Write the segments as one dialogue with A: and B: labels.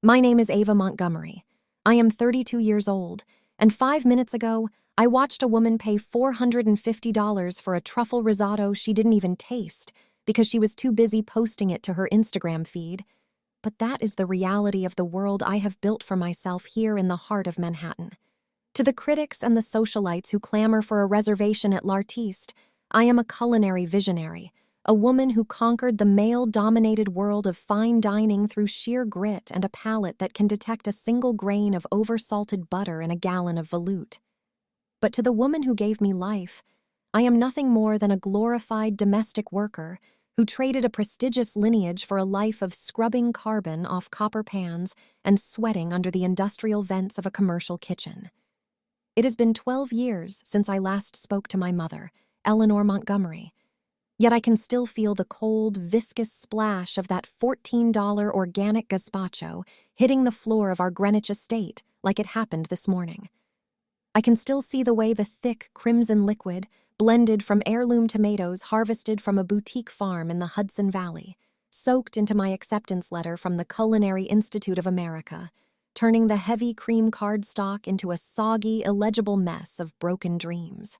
A: My name is Ava Montgomery. I am 32 years old, and 5 minutes ago, I watched a woman pay $450 for a truffle risotto she didn't even taste because she was too busy posting it to her Instagram feed. But that is the reality of the world I have built for myself here in the heart of Manhattan. To the critics and the socialites who clamor for a reservation at L'Artiste, I am a culinary visionary, a woman who conquered the male-dominated world of fine dining through sheer grit and a palate that can detect a single grain of oversalted butter in a gallon of veloute. But to the woman who gave me life, I am nothing more than a glorified domestic worker who traded a prestigious lineage for a life of scrubbing carbon off copper pans and sweating under the industrial vents of a commercial kitchen. It has been 12 years since I last spoke to my mother, Eleanor Montgomery, yet I can still feel the cold, viscous splash of that $14 organic gazpacho hitting the floor of our Greenwich estate like it happened this morning. I can still see the way the thick, crimson liquid, blended from heirloom tomatoes harvested from a boutique farm in the Hudson Valley, soaked into my acceptance letter from the Culinary Institute of America, turning the heavy cream cardstock into a soggy, illegible mess of broken dreams.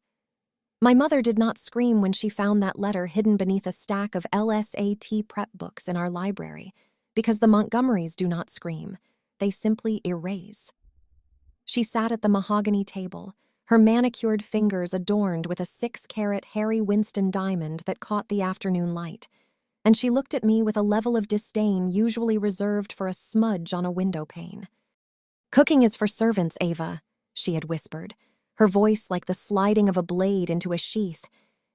A: My mother did not scream when she found that letter hidden beneath a stack of LSAT prep books in our library, because the Montgomerys do not scream. They simply erase. She sat at the mahogany table, her manicured fingers adorned with a 6-carat Harry Winston diamond that caught the afternoon light, and she looked at me with a level of disdain usually reserved for a smudge on a window pane. "Cooking is for servants, Ava," she had whispered, her voice like the sliding of a blade into a sheath,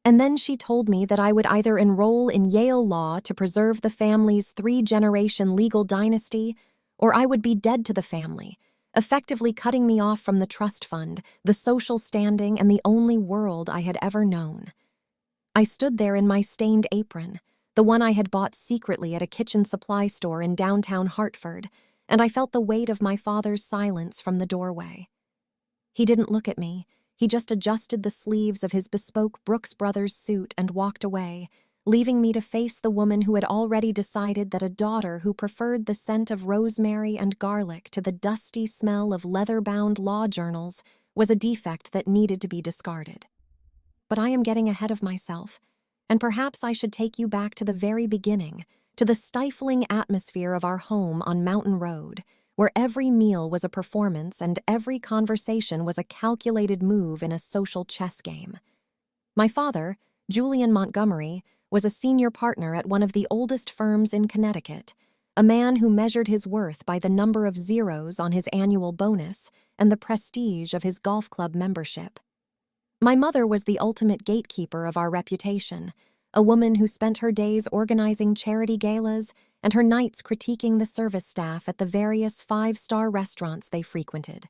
A: and then she told me that I would either enroll in Yale law to preserve the family's 3-generation legal dynasty, or I would be dead to the family, effectively cutting me off from the trust fund, the social standing, and the only world I had ever known. I stood there in my stained apron, the one I had bought secretly at a kitchen supply store in downtown Hartford, and I felt the weight of my father's silence from the doorway. He didn't look at me. He just adjusted the sleeves of his bespoke Brooks Brothers suit and walked away, leaving me to face the woman who had already decided that a daughter who preferred the scent of rosemary and garlic to the dusty smell of leather-bound law journals was a defect that needed to be discarded. But I am getting ahead of myself, and perhaps I should take you back to the very beginning, to the stifling atmosphere of our home on Mountain Road, where every meal was a performance and every conversation was a calculated move in a social chess game. My father, Julian Montgomery, was a senior partner at one of the oldest firms in Connecticut, a man who measured his worth by the number of zeros on his annual bonus and the prestige of his golf club membership. My mother was the ultimate gatekeeper of our reputation, a woman who spent her days organizing charity galas and her nights critiquing the service staff at the various 5-star restaurants they frequented.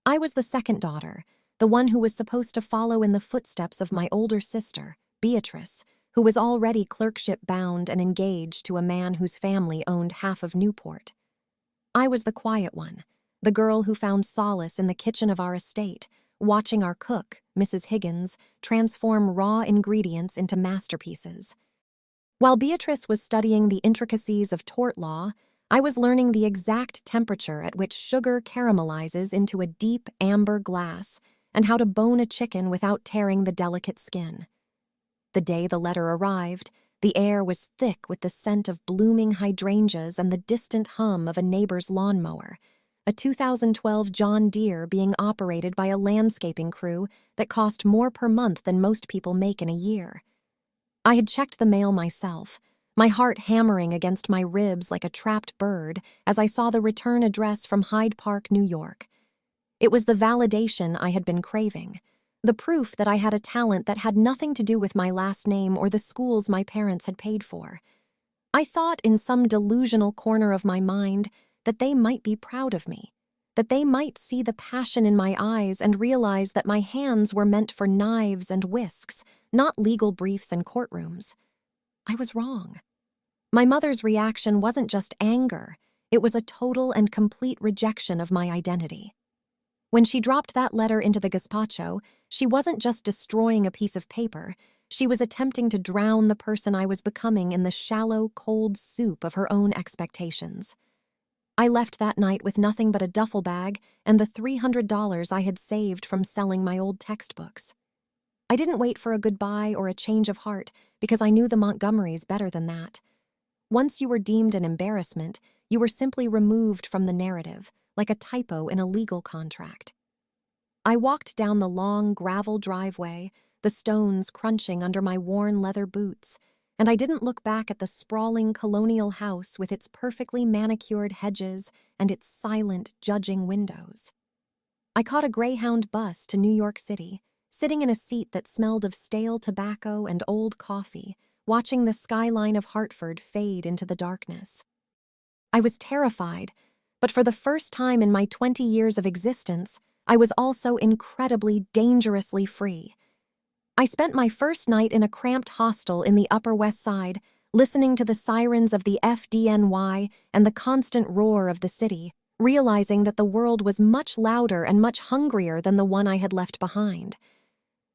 A: I was the second daughter, the one who was supposed to follow in the footsteps of my older sister, Beatrice, who was already clerkship-bound and engaged to a man whose family owned half of Newport. I was the quiet one, the girl who found solace in the kitchen of our estate, watching our cook, Mrs. Higgins, transform raw ingredients into masterpieces. While Beatrice was studying the intricacies of tort law, I was learning the exact temperature at which sugar caramelizes into a deep amber glass and how to bone a chicken without tearing the delicate skin. The day the letter arrived, the air was thick with the scent of blooming hydrangeas and the distant hum of a neighbor's lawnmower, a 2012 John Deere being operated by a landscaping crew that cost more per month than most people make in a year. I had checked the mail myself, my heart hammering against my ribs like a trapped bird as I saw the return address from Hyde Park, New York. It was the validation I had been craving, the proof that I had a talent that had nothing to do with my last name or the schools my parents had paid for. I thought in some delusional corner of my mind that they might be proud of me, that they might see the passion in my eyes and realize that my hands were meant for knives and whisks, not legal briefs and courtrooms. I was wrong. My mother's reaction wasn't just anger, it was a total and complete rejection of my identity. When she dropped that letter into the gazpacho, she wasn't just destroying a piece of paper, she was attempting to drown the person I was becoming in the shallow, cold soup of her own expectations. I left that night with nothing but a duffel bag and the $300 I had saved from selling my old textbooks. I didn't wait for a goodbye or a change of heart because I knew the Montgomerys better than that. Once you were deemed an embarrassment, you were simply removed from the narrative, like a typo in a legal contract. I walked down the long gravel driveway, the stones crunching under my worn leather boots, and I didn't look back at the sprawling colonial house with its perfectly manicured hedges and its silent, judging windows. I caught a Greyhound bus to New York City, sitting in a seat that smelled of stale tobacco and old coffee, watching the skyline of Hartford fade into the darkness. I was terrified, but for the first time in my 20 years of existence, I was also incredibly, dangerously free. I spent my first night in a cramped hostel in the Upper West Side, listening to the sirens of the FDNY and the constant roar of the city, realizing that the world was much louder and much hungrier than the one I had left behind.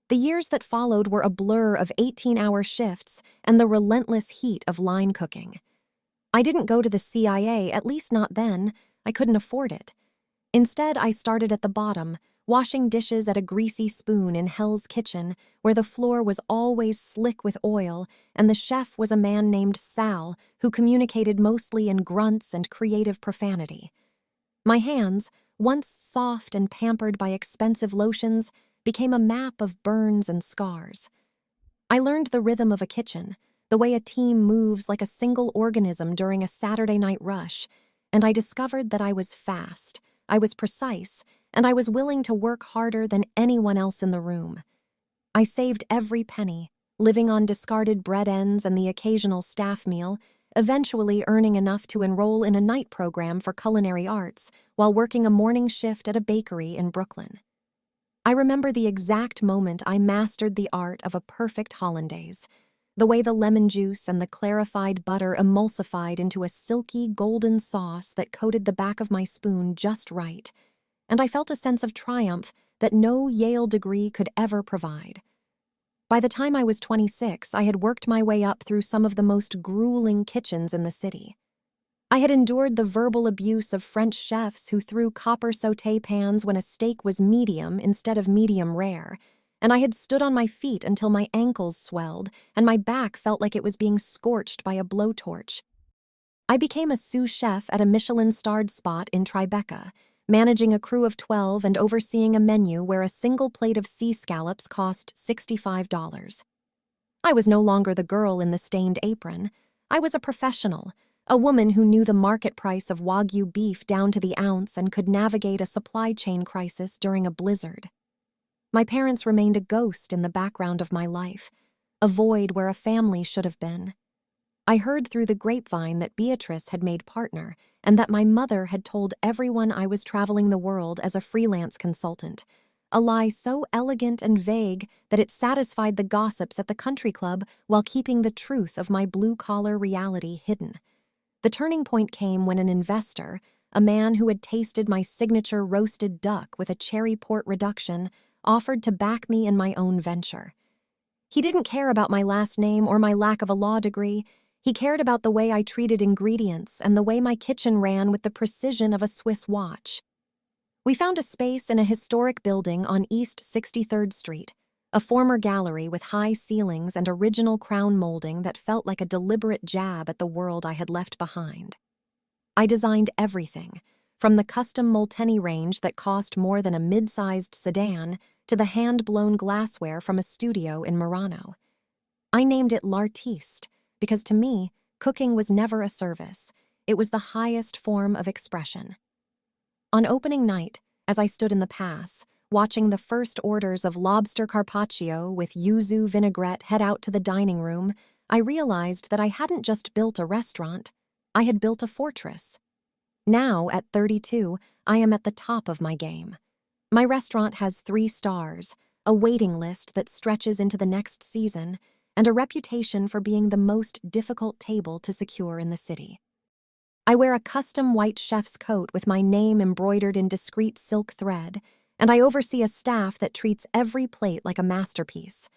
A: The years that followed were a blur of 18-hour shifts and the relentless heat of line cooking. I didn't go to the CIA, at least not then. I couldn't afford it. Instead, I started at the bottom, washing dishes at a greasy spoon in Hell's Kitchen, where the floor was always slick with oil, and the chef was a man named Sal, who communicated mostly in grunts and creative profanity. My hands, once soft and pampered by expensive lotions, became a map of burns and scars. I learned the rhythm of a kitchen, the way a team moves like a single organism during a Saturday night rush, and I discovered that I was fast, I was precise, and I was willing to work harder than anyone else in the room. I saved every penny, living on discarded bread ends and the occasional staff meal, eventually earning enough to enroll in a night program for culinary arts while working a morning shift at a bakery in Brooklyn. I remember the exact moment I mastered the art of a perfect hollandaise, the way the lemon juice and the clarified butter emulsified into a silky golden sauce that coated the back of my spoon just right, and I felt a sense of triumph that no Yale degree could ever provide. By the time I was 26, I had worked my way up through some of the most grueling kitchens in the city. I had endured the verbal abuse of French chefs who threw copper sauté pans when a steak was medium instead of medium rare, and I had stood on my feet until my ankles swelled and my back felt like it was being scorched by a blowtorch. I became a sous chef at a Michelin-starred spot in Tribeca, managing a crew of 12 and overseeing a menu where a single plate of sea scallops cost $65. I was no longer the girl in the stained apron. I was a professional, a woman who knew the market price of Wagyu beef down to the ounce and could navigate a supply chain crisis during a blizzard. My parents remained a ghost in the background of my life, a void where a family should have been. I heard through the grapevine that Beatrice had made partner and that my mother had told everyone I was traveling the world as a freelance consultant, a lie so elegant and vague that it satisfied the gossips at the country club while keeping the truth of my blue-collar reality hidden. The turning point came when an investor, a man who had tasted my signature roasted duck with a cherry port reduction, offered to back me in my own venture. He didn't care about my last name or my lack of a law degree. He cared about the way I treated ingredients and the way my kitchen ran with the precision of a Swiss watch. We found a space in a historic building on East 63rd Street, a former gallery with high ceilings and original crown molding that felt like a deliberate jab at the world I had left behind. I designed everything, from the custom Molteni range that cost more than a mid-sized sedan to the hand-blown glassware from a studio in Murano. I named it L'Artiste because to me, cooking was never a service. It was the highest form of expression. On opening night, as I stood in the pass, watching the first orders of lobster carpaccio with yuzu vinaigrette head out to the dining room, I realized that I hadn't just built a restaurant, I had built a fortress. Now, at 32, I am at the top of my game. My restaurant has 3 stars, a waiting list that stretches into the next season, and a reputation for being the most difficult table to secure in the city. I wear a custom white chef's coat with my name embroidered in discreet silk thread, and I oversee a staff that treats every plate like a masterpiece.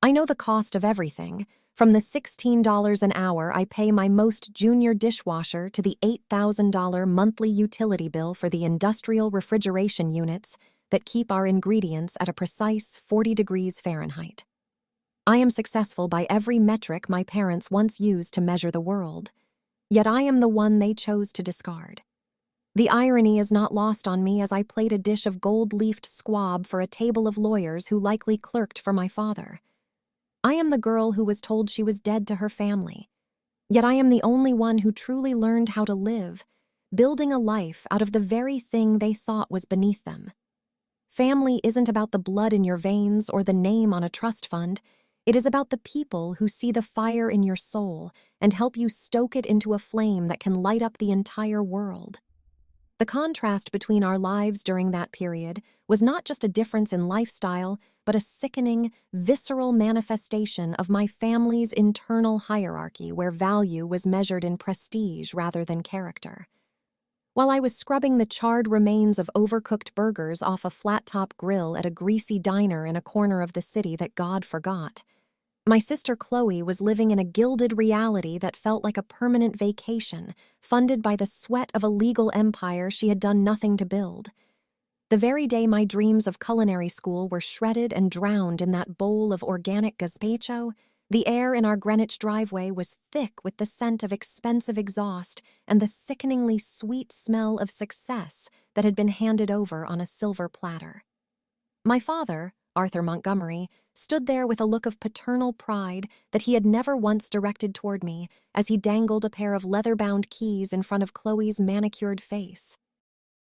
A: I know the cost of everything, From the $16 an hour I pay my most junior dishwasher to the $8,000 monthly utility bill for the industrial refrigeration units that keep our ingredients at a precise 40 degrees Fahrenheit. I am successful by every metric my parents once used to measure the world, yet I am the one they chose to discard. The irony is not lost on me as I plate a dish of gold-leafed squab for a table of lawyers who likely clerked for my father. I am the girl who was told she was dead to her family, yet I am the only one who truly learned how to live, building a life out of the very thing they thought was beneath them. Family isn't about the blood in your veins or the name on a trust fund. It is about the people who see the fire in your soul and help you stoke it into a flame that can light up the entire world. The contrast between our lives during that period was not just a difference in lifestyle, but a sickening, visceral manifestation of my family's internal hierarchy where value was measured in prestige rather than character. While I was scrubbing the charred remains of overcooked burgers off a flat-top grill at a greasy diner in a corner of the city that God forgot, my sister Chloe was living in a gilded reality that felt like a permanent vacation, funded by the sweat of a legal empire she had done nothing to build. The very day my dreams of culinary school were shredded and drowned in that bowl of organic gazpacho, the air in our Greenwich driveway was thick with the scent of expensive exhaust and the sickeningly sweet smell of success that had been handed over on a silver platter. My father, Arthur Montgomery, stood there with a look of paternal pride that he had never once directed toward me as he dangled a pair of leather-bound keys in front of Chloe's manicured face.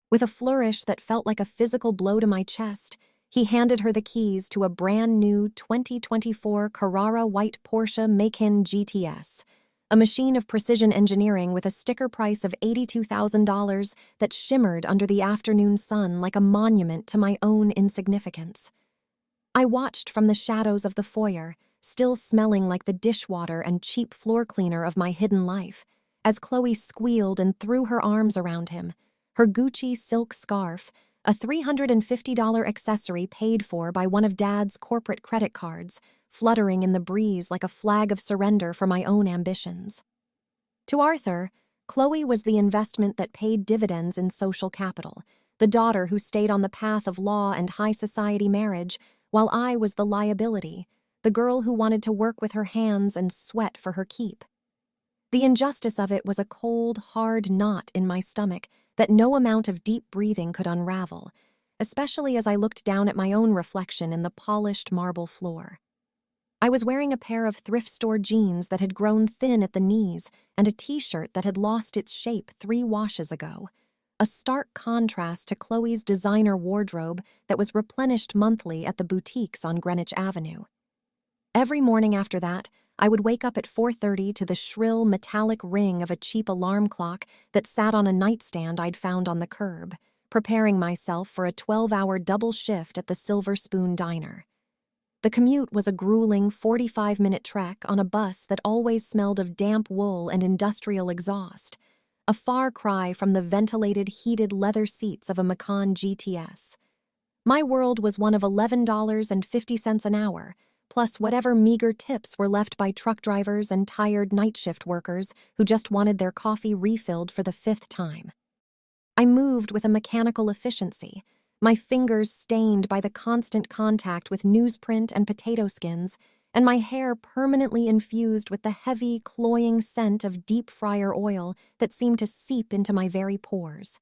A: With a flourish that felt like a physical blow to my chest, he handed her the keys to a brand-new 2024 Carrara white Porsche Macan GTS, a machine of precision engineering with a sticker price of $82,000 that shimmered under the afternoon sun like a monument to my own insignificance. I watched from the shadows of the foyer, still smelling like the dishwater and cheap floor cleaner of my hidden life, as Chloe squealed and threw her arms around him, her Gucci silk scarf, a $350 accessory paid for by one of Dad's corporate credit cards, fluttering in the breeze like a flag of surrender for my own ambitions. To Arthur, Chloe was the investment that paid dividends in social capital, the daughter who stayed on the path of law and high society marriage, while I was the liability, the girl who wanted to work with her hands and sweat for her keep. The injustice of it was a cold, hard knot in my stomach that no amount of deep breathing could unravel, especially as I looked down at my own reflection in the polished marble floor. I was wearing a pair of thrift store jeans that had grown thin at the knees and a t-shirt that had lost its shape 3 washes ago, a stark contrast to Chloe's designer wardrobe that was replenished monthly at the boutiques on Greenwich Avenue. Every morning after that, I would wake up at 4:30 to the shrill metallic ring of a cheap alarm clock that sat on a nightstand I'd found on the curb, preparing myself for a 12-hour double shift at the Silver Spoon Diner. The commute was a grueling 45-minute trek on a bus that always smelled of damp wool and industrial exhaust, a far cry from the ventilated, heated leather seats of a Macan GTS. My world was one of $11.50 an hour, plus whatever meager tips were left by truck drivers and tired night shift workers who just wanted their coffee refilled for the 5th time. I moved with a mechanical efficiency, my fingers stained by the constant contact with newsprint and potato skins, and my hair permanently infused with the heavy, cloying scent of deep fryer oil that seemed to seep into my very pores.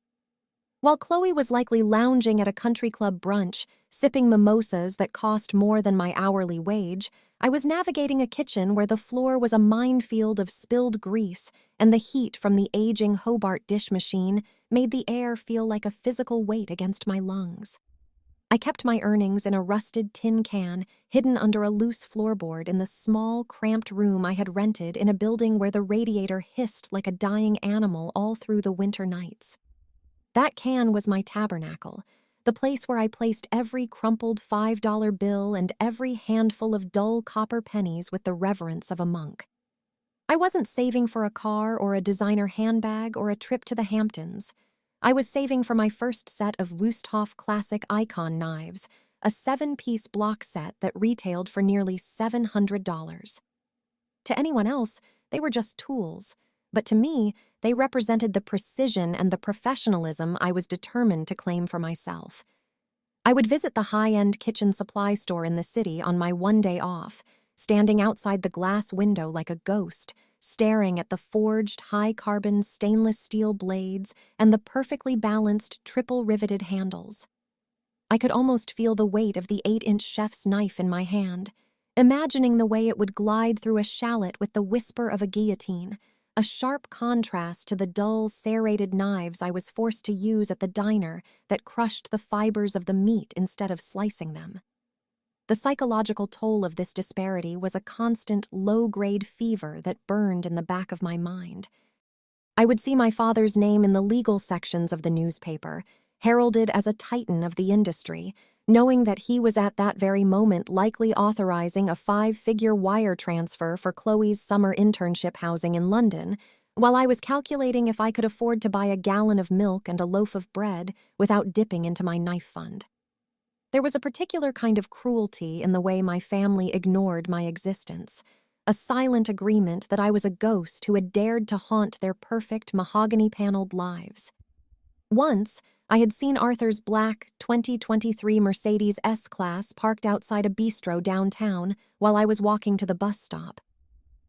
A: While Chloe was likely lounging at a country club brunch, sipping mimosas that cost more than my hourly wage, I was navigating a kitchen where the floor was a minefield of spilled grease, and the heat from the aging Hobart dish machine made the air feel like a physical weight against my lungs. I kept my earnings in a rusted tin can hidden under a loose floorboard in the small, cramped room I had rented in a building where the radiator hissed like a dying animal all through the winter nights. That can was my tabernacle, the place where I placed every crumpled $5 bill and every handful of dull copper pennies with the reverence of a monk. I wasn't saving for a car or a designer handbag or a trip to the Hamptons. I was saving for my first set of Wusthof Classic Icon knives, a 7-piece block set that retailed for nearly $700. To anyone else, they were just tools. But to me, they represented the precision and the professionalism I was determined to claim for myself. I would visit the high-end kitchen supply store in the city on my one day off, standing outside the glass window like a ghost, staring at the forged, high-carbon stainless steel blades and the perfectly balanced triple-riveted handles. I could almost feel the weight of the 8-inch chef's knife in my hand, imagining the way it would glide through a shallot with the whisper of a guillotine, a sharp contrast to the dull, serrated knives I was forced to use at the diner that crushed the fibers of the meat instead of slicing them. The psychological toll of this disparity was a constant, low-grade fever that burned in the back of my mind. I would see my father's name in the legal sections of the newspaper, heralded as a titan of the industry, knowing that he was at that very moment likely authorizing a 5-figure wire transfer for Chloe's summer internship housing in London, while I was calculating if I could afford to buy a gallon of milk and a loaf of bread without dipping into my knife fund. There was a particular kind of cruelty in the way my family ignored my existence, a silent agreement that I was a ghost who had dared to haunt their perfect mahogany-paneled lives. Once, I had seen Arthur's black 2023 Mercedes S-Class parked outside a bistro downtown while I was walking to the bus stop.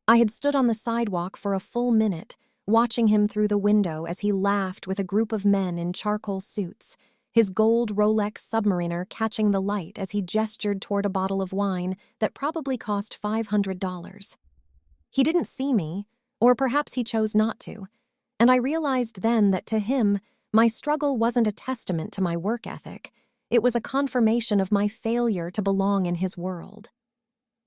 A: I had stood on the sidewalk for a full minute, watching him through the window as he laughed with a group of men in charcoal suits, his gold Rolex Submariner catching the light as he gestured toward a bottle of wine that probably cost $500. He didn't see me, or perhaps he chose not to, and I realized then that to him, my struggle wasn't a testament to my work ethic. It was a confirmation of my failure to belong in his world.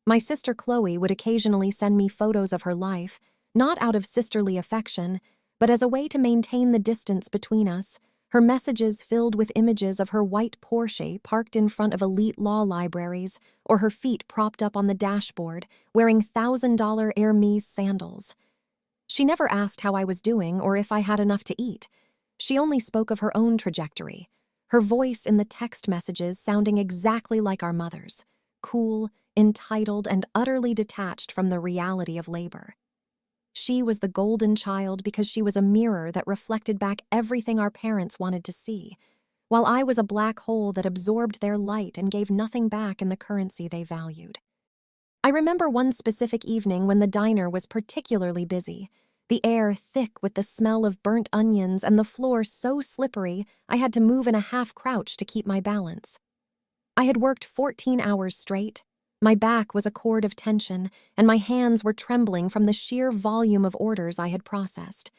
A: My sister Chloe would occasionally send me photos of her life, not out of sisterly affection, but as a way to maintain the distance between us, her messages filled with images of her white Porsche parked in front of elite law libraries or her feet propped up on the dashboard, wearing $1,000 Hermes sandals. She never asked how I was doing or if I had enough to eat. She only spoke of her own trajectory, her voice in the text messages sounding exactly like our mother's, cool, entitled, and utterly detached from the reality of labor. She was the golden child because she was a mirror that reflected back everything our parents wanted to see, while I was a black hole that absorbed their light and gave nothing back in the currency they valued. I remember one specific evening when the diner was particularly busy, the air thick with the smell of burnt onions and the floor so slippery I had to move in a half-crouch to keep my balance. I had worked 14 hours straight. My back was a cord of tension, and my hands were trembling from the sheer volume of orders I had processed.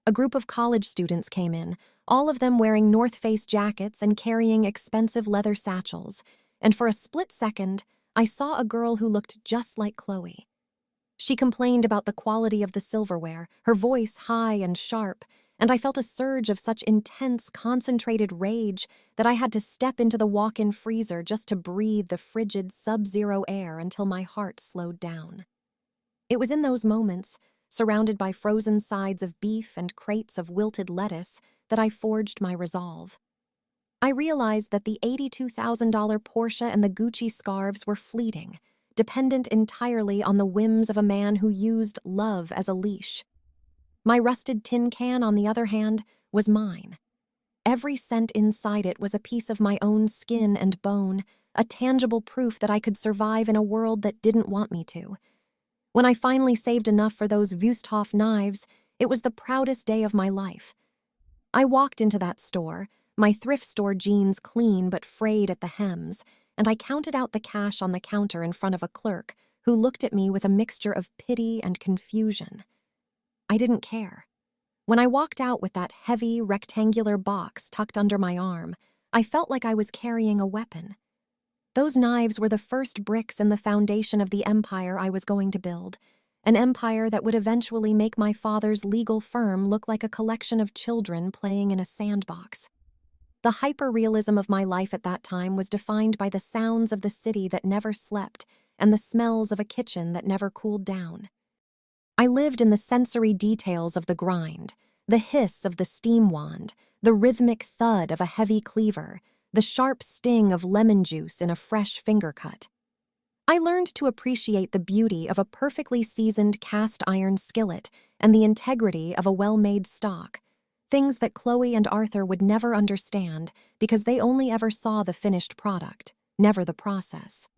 A: A group of college students came in, all of them wearing North Face jackets and carrying expensive leather satchels, and for a split second, I saw a girl who looked just like Chloe. She complained about the quality of the silverware, her voice high and sharp, and I felt a surge of such intense, concentrated rage that I had to step into the walk-in freezer just to breathe the frigid, sub-zero air until my heart slowed down. It was in those moments, surrounded by frozen sides of beef and crates of wilted lettuce, that I forged my resolve. I realized that the $82,000 Porsche and the Gucci scarves were fleeting, dependent entirely on the whims of a man who used love as a leash. My rusted tin can, on the other hand, was mine. Every cent inside it was a piece of my own skin and bone, a tangible proof that I could survive in a world that didn't want me to. When I finally saved enough for those Wüsthof knives, it was the proudest day of my life. I walked into that store, my thrift store jeans clean but frayed at the hems, and I counted out the cash on the counter in front of a clerk who looked at me with a mixture of pity and confusion. I didn't care. When I walked out with that heavy, rectangular box tucked under my arm, I felt like I was carrying a weapon. Those knives were the first bricks in the foundation of the empire I was going to build, an empire that would eventually make my father's legal firm look like a collection of children playing in a sandbox. The hyper-realism of my life at that time was defined by the sounds of the city that never slept and the smells of a kitchen that never cooled down. I lived in the sensory details of the grind, the hiss of the steam wand, the rhythmic thud of a heavy cleaver, the sharp sting of lemon juice in a fresh finger cut. I learned to appreciate the beauty of a perfectly seasoned cast iron skillet and the integrity of a well-made stock, things that Chloe and Arthur would never understand because they only ever saw the finished product, never the process.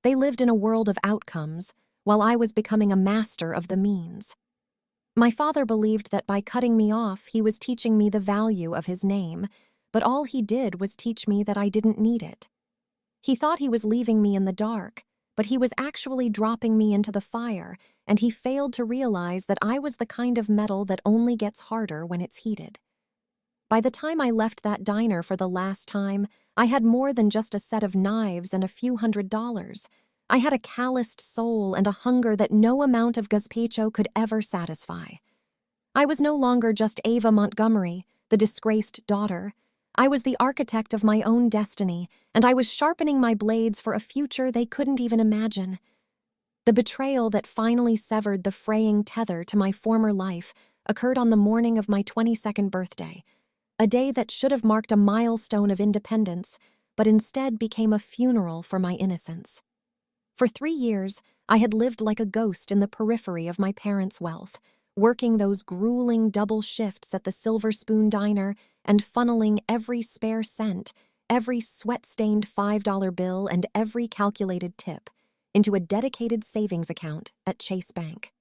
A: They lived in a world of outcomes, while I was becoming a master of the means. My father believed that by cutting me off, he was teaching me the value of his name, but all he did was teach me that I didn't need it. He thought he was leaving me in the dark, but he was actually dropping me into the fire, and he failed to realize that I was the kind of metal that only gets harder when it's heated. By the time I left that diner for the last time, I had more than just a set of knives and a few $100s. I had a calloused soul and a hunger that no amount of gazpacho could ever satisfy. I was no longer just Ava Montgomery, the disgraced daughter. I was the architect of my own destiny, and I was sharpening my blades for a future they couldn't even imagine. The betrayal that finally severed the fraying tether to my former life occurred on the morning of my 22nd birthday, a day that should have marked a milestone of independence, but instead became a funeral for my innocence. For 3 years, I had lived like a ghost in the periphery of my parents' wealth, working those grueling double shifts at the Silver Spoon Diner and funneling every spare cent, every sweat-stained $5 bill, and every calculated tip into a dedicated savings account at Chase Bank.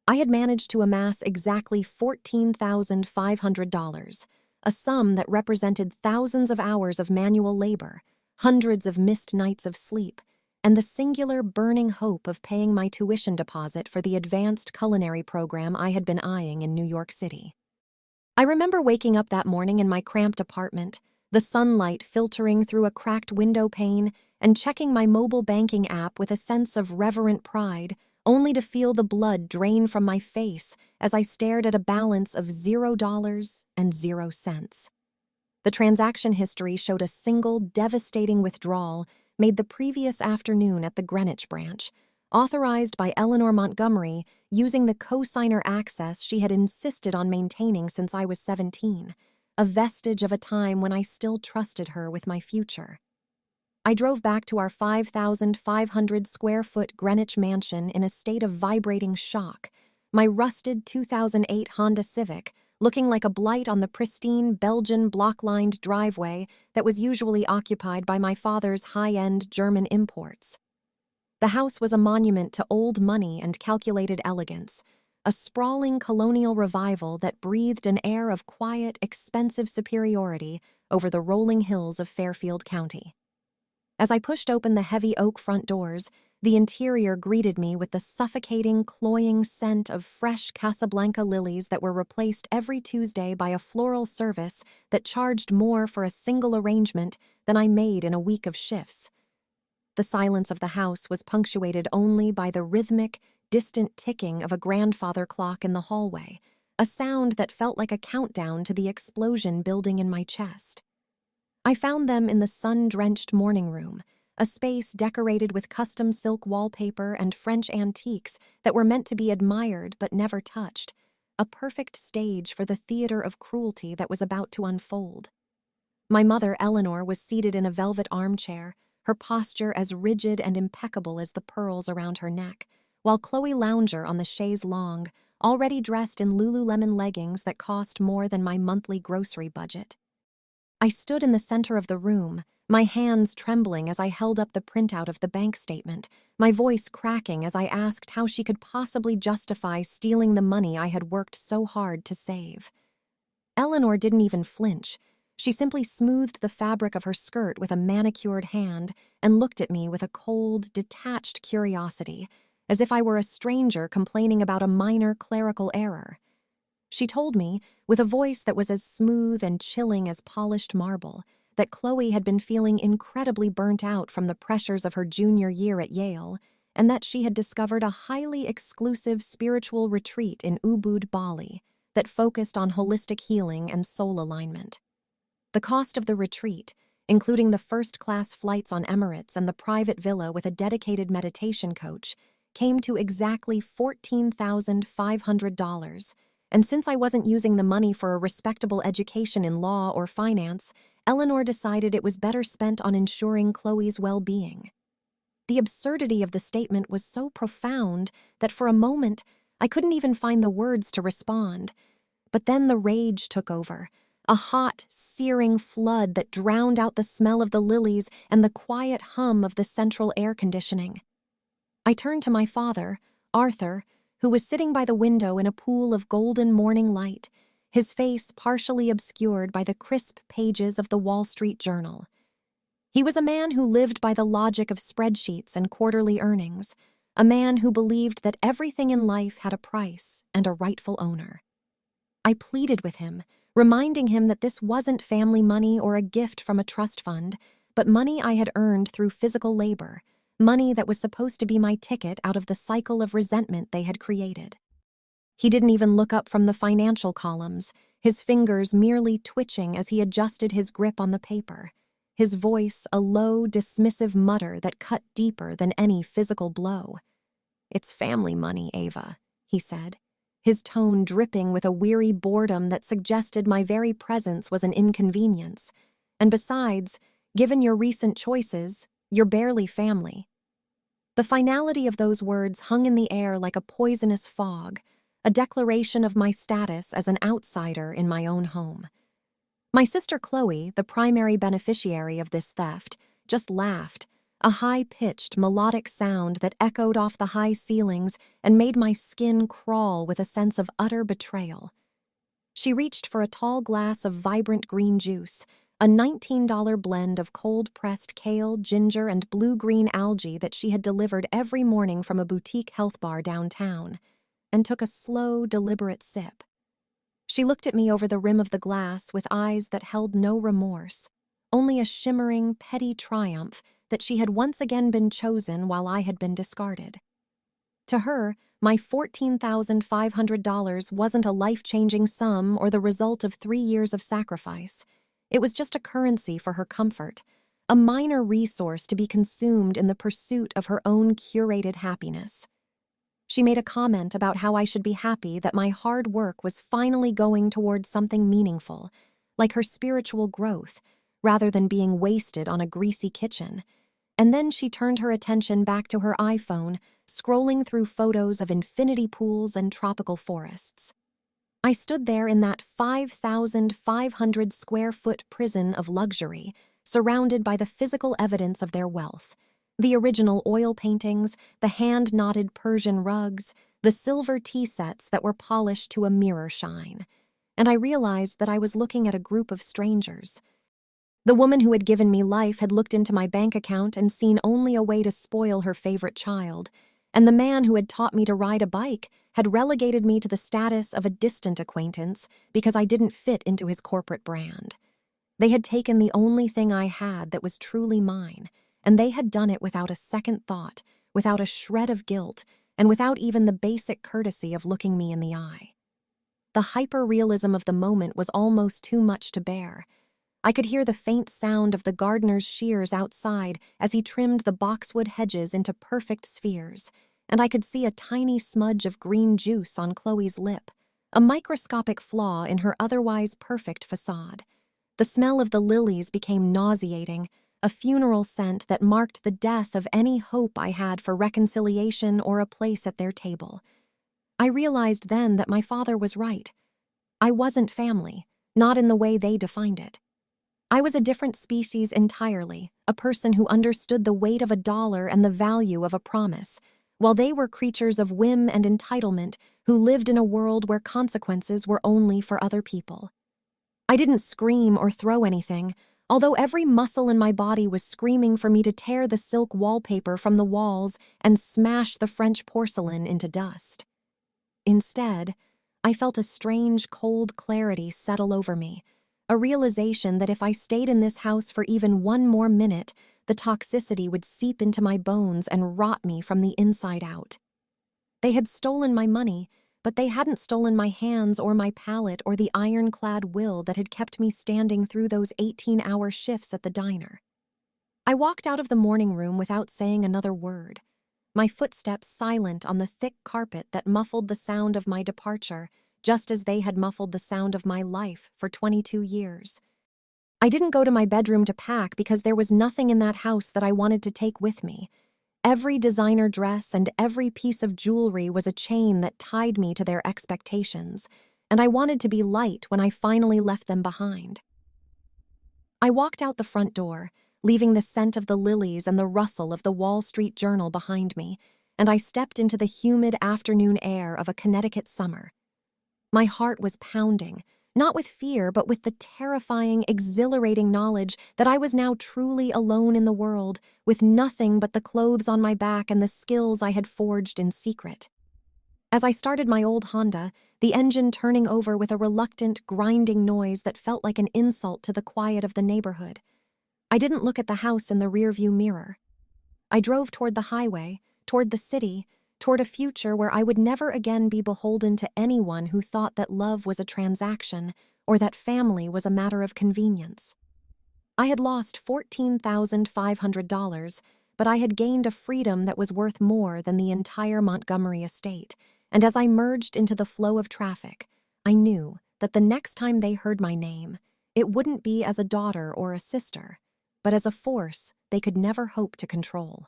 A: I had managed to amass exactly $14,500, a sum that represented thousands of hours of manual labor, hundreds of missed nights of sleep, and the singular burning hope of paying my tuition deposit for the advanced culinary program I had been eyeing in New York City. I remember waking up that morning in my cramped apartment, the sunlight filtering through a cracked window pane, and checking my mobile banking app with a sense of reverent pride, only to feel the blood drain from my face as I stared at a balance of $0 and 0 cents. The transaction history showed a single devastating withdrawal made the previous afternoon at the Greenwich branch, authorized by Eleanor Montgomery using the cosigner access she had insisted on maintaining since I was 17, a vestige of a time when I still trusted her with my future. I drove back to our 5,500-square-foot Greenwich mansion in a state of vibrating shock, my rusted 2008 Honda Civic looking like a blight on the pristine Belgian block-lined driveway that was usually occupied by my father's high-end German imports. The house was a monument to old money and calculated elegance, a sprawling colonial revival that breathed an air of quiet, expensive superiority over the rolling hills of Fairfield County. As I pushed open the heavy oak front doors, the interior greeted me with the suffocating, cloying scent of fresh Casablanca lilies that were replaced every Tuesday by a floral service that charged more for a single arrangement than I made in a week of shifts. The silence of the house was punctuated only by the rhythmic, distant ticking of a grandfather clock in the hallway, a sound that felt like a countdown to the explosion building in my chest. I found them in the sun-drenched morning room, a space decorated with custom silk wallpaper and French antiques that were meant to be admired but never touched, a perfect stage for the theater of cruelty that was about to unfold. My mother, Eleanor, was seated in a velvet armchair, her posture as rigid and impeccable as the pearls around her neck, while Chloe Lounger on the chaise longue, already dressed in Lululemon leggings that cost more than my monthly grocery budget. I stood in the center of the room, my hands trembling as I held up the printout of the bank statement, my voice cracking as I asked how she could possibly justify stealing the money I had worked so hard to save. Eleanor didn't even flinch. She simply smoothed the fabric of her skirt with a manicured hand and looked at me with a cold, detached curiosity, as if I were a stranger complaining about a minor clerical error. She told me, with a voice that was as smooth and chilling as polished marble, that Chloe had been feeling incredibly burnt out from the pressures of her junior year at Yale, and that she had discovered a highly exclusive spiritual retreat in Ubud, Bali, that focused on holistic healing and soul alignment. The cost of the retreat, including the first-class flights on Emirates and the private villa with a dedicated meditation coach, came to exactly $14,500, and since I wasn't using the money for a respectable education in law or finance, Eleanor decided it was better spent on ensuring Chloe's well-being. The absurdity of the statement was so profound that for a moment I couldn't even find the words to respond. But then the rage took over, a hot, searing flood that drowned out the smell of the lilies and the quiet hum of the central air conditioning. I turned to my father, Arthur, who was sitting by the window in a pool of golden morning light, his face partially obscured by the crisp pages of the Wall Street Journal. He was a man who lived by the logic of spreadsheets and quarterly earnings, a man who believed that everything in life had a price and a rightful owner. I pleaded with him, reminding him that this wasn't family money or a gift from a trust fund, but money I had earned through physical labor, money that was supposed to be my ticket out of the cycle of resentment they had created. He didn't even look up from the financial columns, his fingers merely twitching as he adjusted his grip on the paper, his voice a low, dismissive mutter that cut deeper than any physical blow. "It's family money, Ava," he said, his tone dripping with a weary boredom that suggested my very presence was an inconvenience. "And besides, given your recent choices, you're barely family." The finality of those words hung in the air like a poisonous fog, a declaration of my status as an outsider in my own home. My sister Chloe, the primary beneficiary of this theft, just laughed, a high-pitched, melodic sound that echoed off the high ceilings and made my skin crawl with a sense of utter betrayal. She reached for a tall glass of vibrant green juice, a $19 blend of cold-pressed kale, ginger, and blue-green algae that she had delivered every morning from a boutique health bar downtown, and took a slow, deliberate sip. She looked at me over the rim of the glass with eyes that held no remorse, only a shimmering, petty triumph that she had once again been chosen while I had been discarded. To her, my $14,500 wasn't a life-changing sum or the result of 3 years of sacrifice. It was just a currency for her comfort, a minor resource to be consumed in the pursuit of her own curated happiness. She made a comment about how I should be happy that my hard work was finally going towards something meaningful, like her spiritual growth, rather than being wasted on a greasy kitchen. And then she turned her attention back to her iPhone, scrolling through photos of infinity pools and tropical forests. I stood there in that 5,500 square foot prison of luxury, surrounded by the physical evidence of their wealth. The original oil paintings, the hand-knotted Persian rugs, the silver tea sets that were polished to a mirror shine. And I realized that I was looking at a group of strangers. The woman who had given me life had looked into my bank account and seen only a way to spoil her favorite child, and the man who had taught me to ride a bike had relegated me to the status of a distant acquaintance because I didn't fit into his corporate brand. They had taken the only thing I had that was truly mine, and they had done it without a second thought, without a shred of guilt, and without even the basic courtesy of looking me in the eye. The hyper-realism of the moment was almost too much to bear. I could hear the faint sound of the gardener's shears outside as he trimmed the boxwood hedges into perfect spheres, and I could see a tiny smudge of green juice on Chloe's lip, a microscopic flaw in her otherwise perfect facade. The smell of the lilies became nauseating, a funeral scent that marked the death of any hope I had for reconciliation or a place at their table. I realized then that my father was right. I wasn't family, not in the way they defined it. I was a different species entirely, a person who understood the weight of a dollar and the value of a promise, while they were creatures of whim and entitlement who lived in a world where consequences were only for other people. I didn't scream or throw anything, although every muscle in my body was screaming for me to tear the silk wallpaper from the walls and smash the French porcelain into dust. Instead, I felt a strange, cold clarity settle over me, a realization that if I stayed in this house for even one more minute, the toxicity would seep into my bones and rot me from the inside out. They had stolen my money, but they hadn't stolen my hands or my palate or the ironclad will that had kept me standing through those 18-hour shifts at the diner. I walked out of the morning room without saying another word, my footsteps silent on the thick carpet that muffled the sound of my departure, just as they had muffled the sound of my life for 22 years. I didn't go to my bedroom to pack because there was nothing in that house that I wanted to take with me. Every designer dress and every piece of jewelry was a chain that tied me to their expectations, and I wanted to be light when I finally left them behind. I walked out the front door, leaving the scent of the lilies and the rustle of the Wall Street Journal behind me, and I stepped into the humid afternoon air of a Connecticut summer. My heart was pounding, not with fear, but with the terrifying, exhilarating knowledge that I was now truly alone in the world, with nothing but the clothes on my back and the skills I had forged in secret. As I started my old Honda, the engine turning over with a reluctant, grinding noise that felt like an insult to the quiet of the neighborhood, I didn't look at the house in the rearview mirror. I drove toward the highway, toward the city, toward a future where I would never again be beholden to anyone who thought that love was a transaction or that family was a matter of convenience. I had lost $14,500, but I had gained a freedom that was worth more than the entire Montgomery estate, and as I merged into the flow of traffic, I knew that the next time they heard my name, it wouldn't be as a daughter or a sister, but as a force they could never hope to control.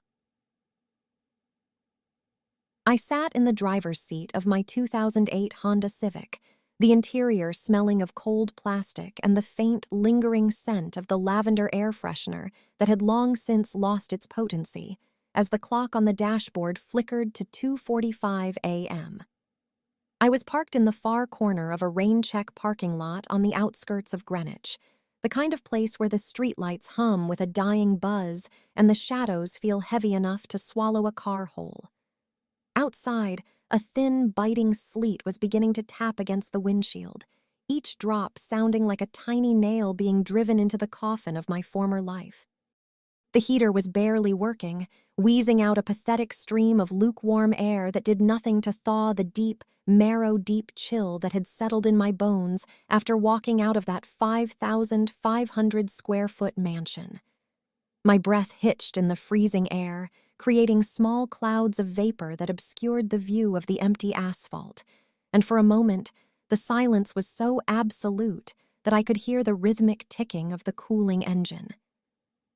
A: I sat in the driver's seat of my 2008 Honda Civic, the interior smelling of cold plastic and the faint, lingering scent of the lavender air freshener that had long since lost its potency, as the clock on the dashboard flickered to 2:45 a.m. I was parked in the far corner of a rain-check parking lot on the outskirts of Greenwich, the kind of place where the streetlights hum with a dying buzz and the shadows feel heavy enough to swallow a car whole. Outside, a thin, biting sleet was beginning to tap against the windshield, each drop sounding like a tiny nail being driven into the coffin of my former life. The heater was barely working, wheezing out a pathetic stream of lukewarm air that did nothing to thaw the deep, marrow-deep chill that had settled in my bones after walking out of that 5,500-square-foot mansion. My breath hitched in the freezing air, creating small clouds of vapor that obscured the view of the empty asphalt, and for a moment, the silence was so absolute that I could hear the rhythmic ticking of the cooling engine.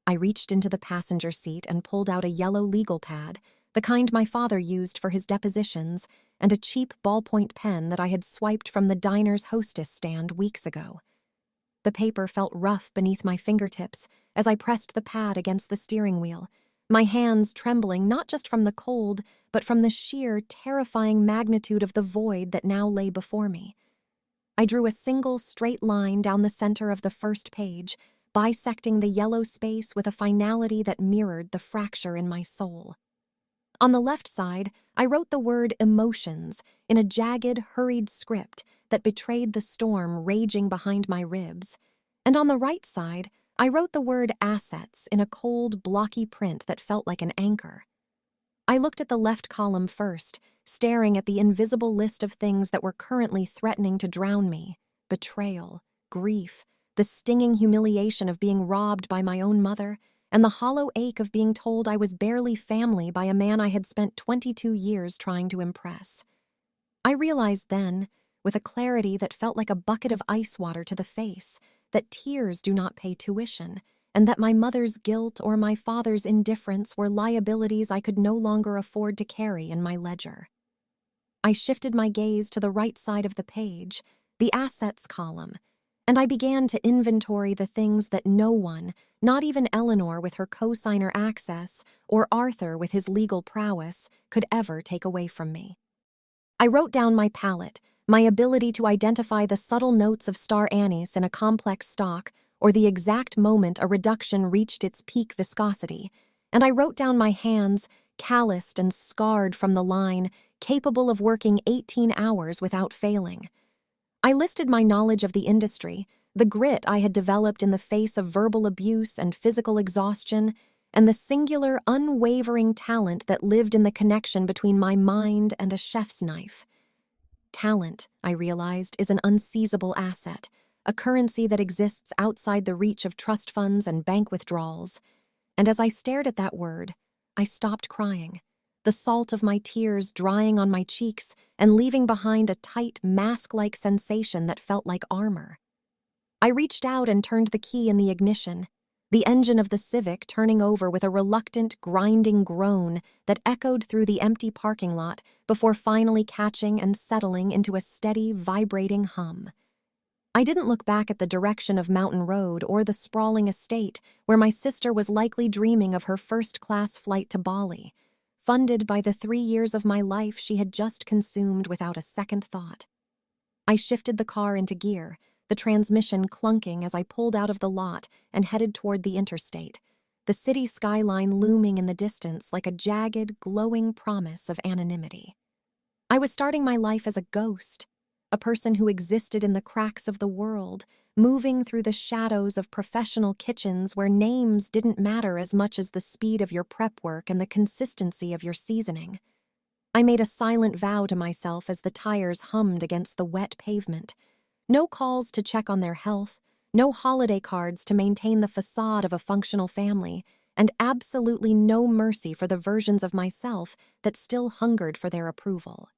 A: I reached into the passenger seat and pulled out a yellow legal pad, the kind my father used for his depositions, and a cheap ballpoint pen that I had swiped from the diner's hostess stand weeks ago. The paper felt rough beneath my fingertips as I pressed the pad against the steering wheel, my hands trembling not just from the cold, but from the sheer, terrifying magnitude of the void that now lay before me. I drew a single straight line down the center of the first page, bisecting the yellow space with a finality that mirrored the fracture in my soul. On the left side, I wrote the word emotions in a jagged, hurried script that betrayed the storm raging behind my ribs, and on the right side, I wrote the word assets in a cold, blocky print that felt like an anchor. I looked at the left column first, staring at the invisible list of things that were currently threatening to drown me: betrayal, grief, the stinging humiliation of being robbed by my own mother, and the hollow ache of being told I was barely family by a man I had spent 22 years trying to impress. I realized then, with a clarity that felt like a bucket of ice water to the face, that tears do not pay tuition, and that my mother's guilt or my father's indifference were liabilities I could no longer afford to carry in my ledger. I shifted my gaze to the right side of the page, the assets column, and I began to inventory the things that no one, not even Eleanor with her co-signer access or Arthur with his legal prowess, could ever take away from me. I wrote down my palette, my ability to identify the subtle notes of star anise in a complex stock or the exact moment a reduction reached its peak viscosity, and I wrote down my hands, calloused and scarred from the line, capable of working 18 hours without failing. I listed my knowledge of the industry, the grit I had developed in the face of verbal abuse and physical exhaustion, and the singular, unwavering talent that lived in the connection between my mind and a chef's knife. Talent, I realized, is an unseizable asset, a currency that exists outside the reach of trust funds and bank withdrawals. And as I stared at that word, I stopped crying, the salt of my tears drying on my cheeks and leaving behind a tight, mask-like sensation that felt like armor. I reached out and turned the key in the ignition. the engine of the Civic turning over with a reluctant, grinding groan that echoed through the empty parking lot before finally catching and settling into a steady, vibrating hum. I didn't look back at the direction of Mountain Road or the sprawling estate where my sister was likely dreaming of her first-class flight to Bali, funded by the 3 years of my life she had just consumed without a second thought. I shifted the car into gear, the transmission clunking as I pulled out of the lot and headed toward the interstate, the city skyline looming in the distance like a jagged, glowing promise of anonymity. I was starting my life as a ghost, a person who existed in the cracks of the world, moving through the shadows of professional kitchens where names didn't matter as much as the speed of your prep work and the consistency of your seasoning. I made a silent vow to myself as the tires hummed against the wet pavement. No calls to check on their health, no holiday cards to maintain the facade of a functional family, and absolutely no mercy for the versions of myself that still hungered for their approval.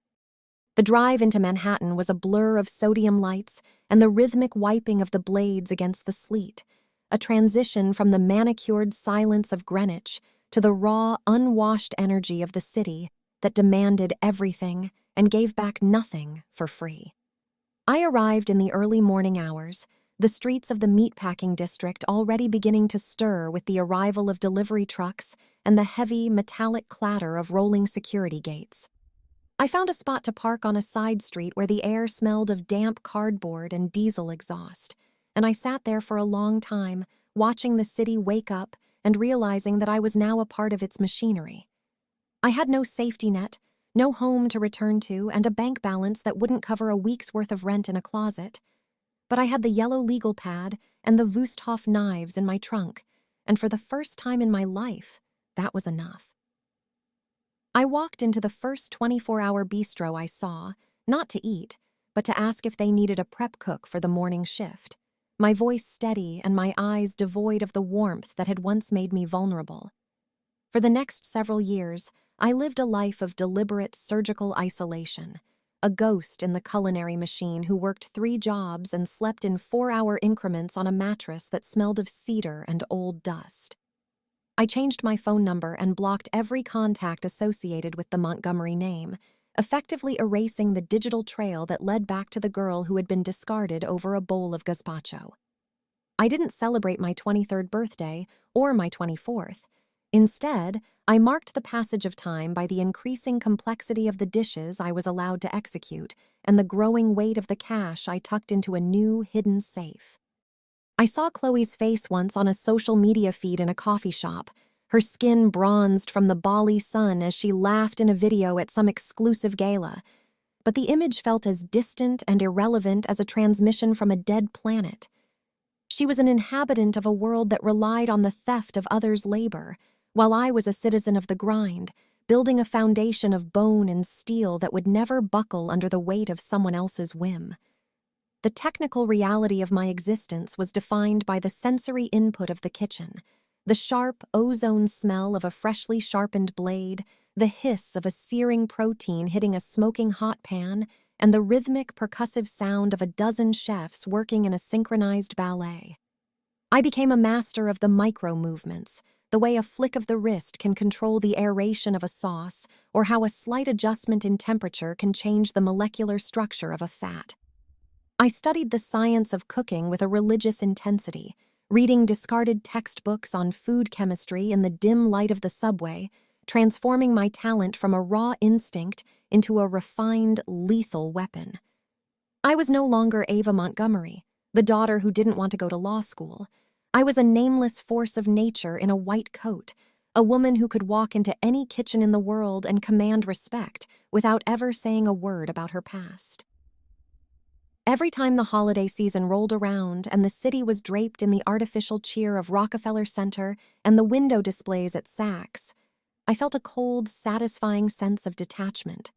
A: The drive into Manhattan was a blur of sodium lights and the rhythmic wiping of the blades against the sleet, a transition from the manicured silence of Greenwich to the raw, unwashed energy of the city that demanded everything and gave back nothing for free. I arrived in the early morning hours, the streets of the meatpacking district already beginning to stir with the arrival of delivery trucks and the heavy, metallic clatter of rolling security gates. I found a spot to park on a side street where the air smelled of damp cardboard and diesel exhaust, and I sat there for a long time, watching the city wake up and realizing that I was now a part of its machinery. I had no safety net, no home to return to, and a bank balance that wouldn't cover a week's worth of rent in a closet. But I had the yellow legal pad and the Wusthof knives in my trunk, and for the first time in my life, that was enough. I walked into the first 24-hour bistro I saw, not to eat, but to ask if they needed a prep cook for the morning shift, my voice steady and my eyes devoid of the warmth that had once made me vulnerable. For the next several years, I lived a life of deliberate surgical isolation, a ghost in the culinary machine who worked 3 jobs and slept in 4-hour increments on a mattress that smelled of cedar and old dust. I changed my phone number and blocked every contact associated with the Montgomery name, effectively erasing the digital trail that led back to the girl who had been discarded over a bowl of gazpacho. I didn't celebrate my 23rd birthday or my 24th. Instead, I marked the passage of time by the increasing complexity of the dishes I was allowed to execute and the growing weight of the cash I tucked into a new, hidden safe. I saw Chloe's face once on a social media feed in a coffee shop, her skin bronzed from the Bali sun as she laughed in a video at some exclusive gala. But the image felt as distant and irrelevant as a transmission from a dead planet. She was an inhabitant of a world that relied on the theft of others' labor, while I was a citizen of the grind, building a foundation of bone and steel that would never buckle under the weight of someone else's whim. The technical reality of my existence was defined by the sensory input of the kitchen, the sharp, ozone smell of a freshly sharpened blade, the hiss of a searing protein hitting a smoking hot pan, and the rhythmic, percussive sound of a dozen chefs working in a synchronized ballet. I became a master of the micro-movements, the way a flick of the wrist can control the aeration of a sauce, or how a slight adjustment in temperature can change the molecular structure of a fat. I studied the science of cooking with a religious intensity, reading discarded textbooks on food chemistry in the dim light of the subway, transforming my talent from a raw instinct into a refined, lethal weapon. I was no longer Ava Montgomery, the daughter who didn't want to go to law school. I was a nameless force of nature in a white coat, a woman who could walk into any kitchen in the world and command respect without ever saying a word about her past. Every time the holiday season rolled around and the city was draped in the artificial cheer of Rockefeller Center and the window displays at Saks, I felt a cold, satisfying sense of detachment.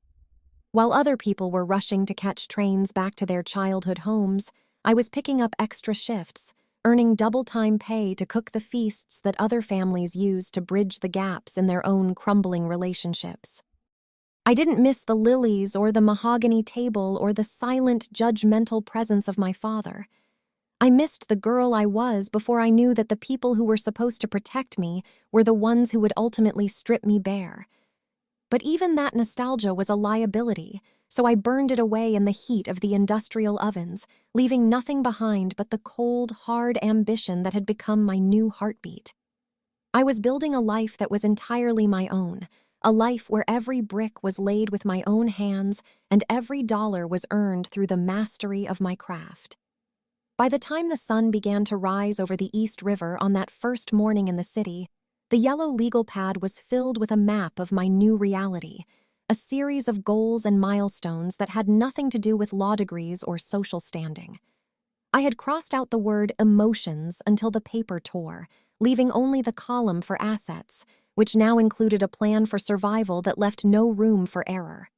A: While other people were rushing to catch trains back to their childhood homes, I was picking up extra shifts, earning double-time pay to cook the feasts that other families used to bridge the gaps in their own crumbling relationships. I didn't miss the lilies or the mahogany table or the silent, judgmental presence of my father. I missed the girl I was before I knew that the people who were supposed to protect me were the ones who would ultimately strip me bare. But even that nostalgia was a liability, so I burned it away in the heat of the industrial ovens, leaving nothing behind but the cold, hard ambition that had become my new heartbeat. I was building a life that was entirely my own, a life where every brick was laid with my own hands and every dollar was earned through the mastery of my craft. By the time the sun began to rise over the East River on that first morning in the city, the yellow legal pad was filled with a map of my new reality, a series of goals and milestones that had nothing to do with law degrees or social standing. I had crossed out the word emotions until the paper tore, leaving only the column for assets, which now included a plan for survival that left no room for error.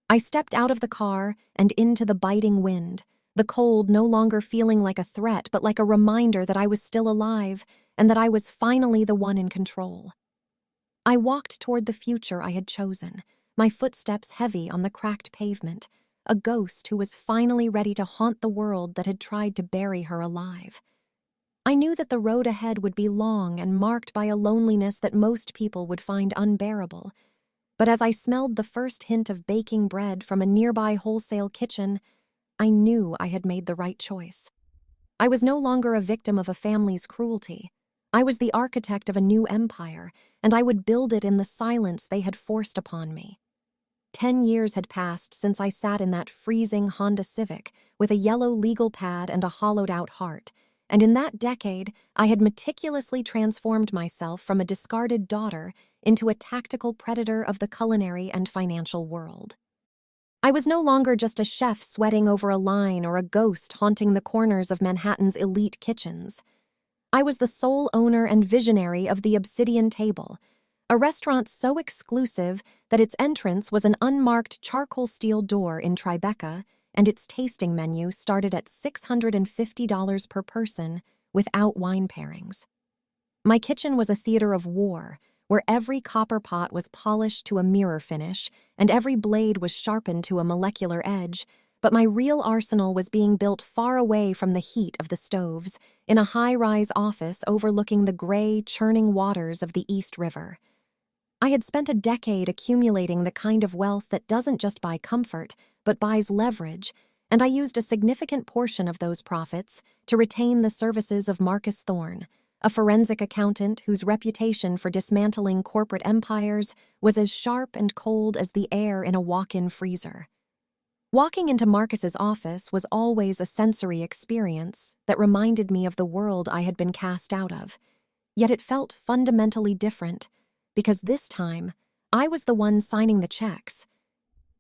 A: I stepped out of the car and into the biting wind, the cold no longer feeling like a threat but like a reminder that I was still alive and that I was finally the one in control. I walked toward the future I had chosen, my footsteps heavy on the cracked pavement, a ghost who was finally ready to haunt the world that had tried to bury her alive. I knew that the road ahead would be long and marked by a loneliness that most people would find unbearable, but as I smelled the first hint of baking bread from a nearby wholesale kitchen, I knew I had made the right choice. I was no longer a victim of a family's cruelty. I was the architect of a new empire, and I would build it in the silence they had forced upon me. 10 years had passed since I sat in that freezing Honda Civic with a yellow legal pad and a hollowed-out heart, and in that decade, I had meticulously transformed myself from a discarded daughter into a tactical predator of the culinary and financial world. I was no longer just a chef sweating over a line or a ghost haunting the corners of Manhattan's elite kitchens. I was the sole owner and visionary of the Obsidian Table, a restaurant so exclusive that its entrance was an unmarked charcoal steel door in Tribeca, and its tasting menu started at $650 per person without wine pairings. My kitchen was a theater of war, where every copper pot was polished to a mirror finish and every blade was sharpened to a molecular edge, but my real arsenal was being built far away from the heat of the stoves, in a high-rise office overlooking the gray, churning waters of the East River. I had spent a decade accumulating the kind of wealth that doesn't just buy comfort, but buys leverage, and I used a significant portion of those profits to retain the services of Marcus Thorne, a forensic accountant whose reputation for dismantling corporate empires was as sharp and cold as the air in a walk-in freezer. Walking into Marcus's office was always a sensory experience that reminded me of the world I had been cast out of, yet it felt fundamentally different, because this time, I was the one signing the checks.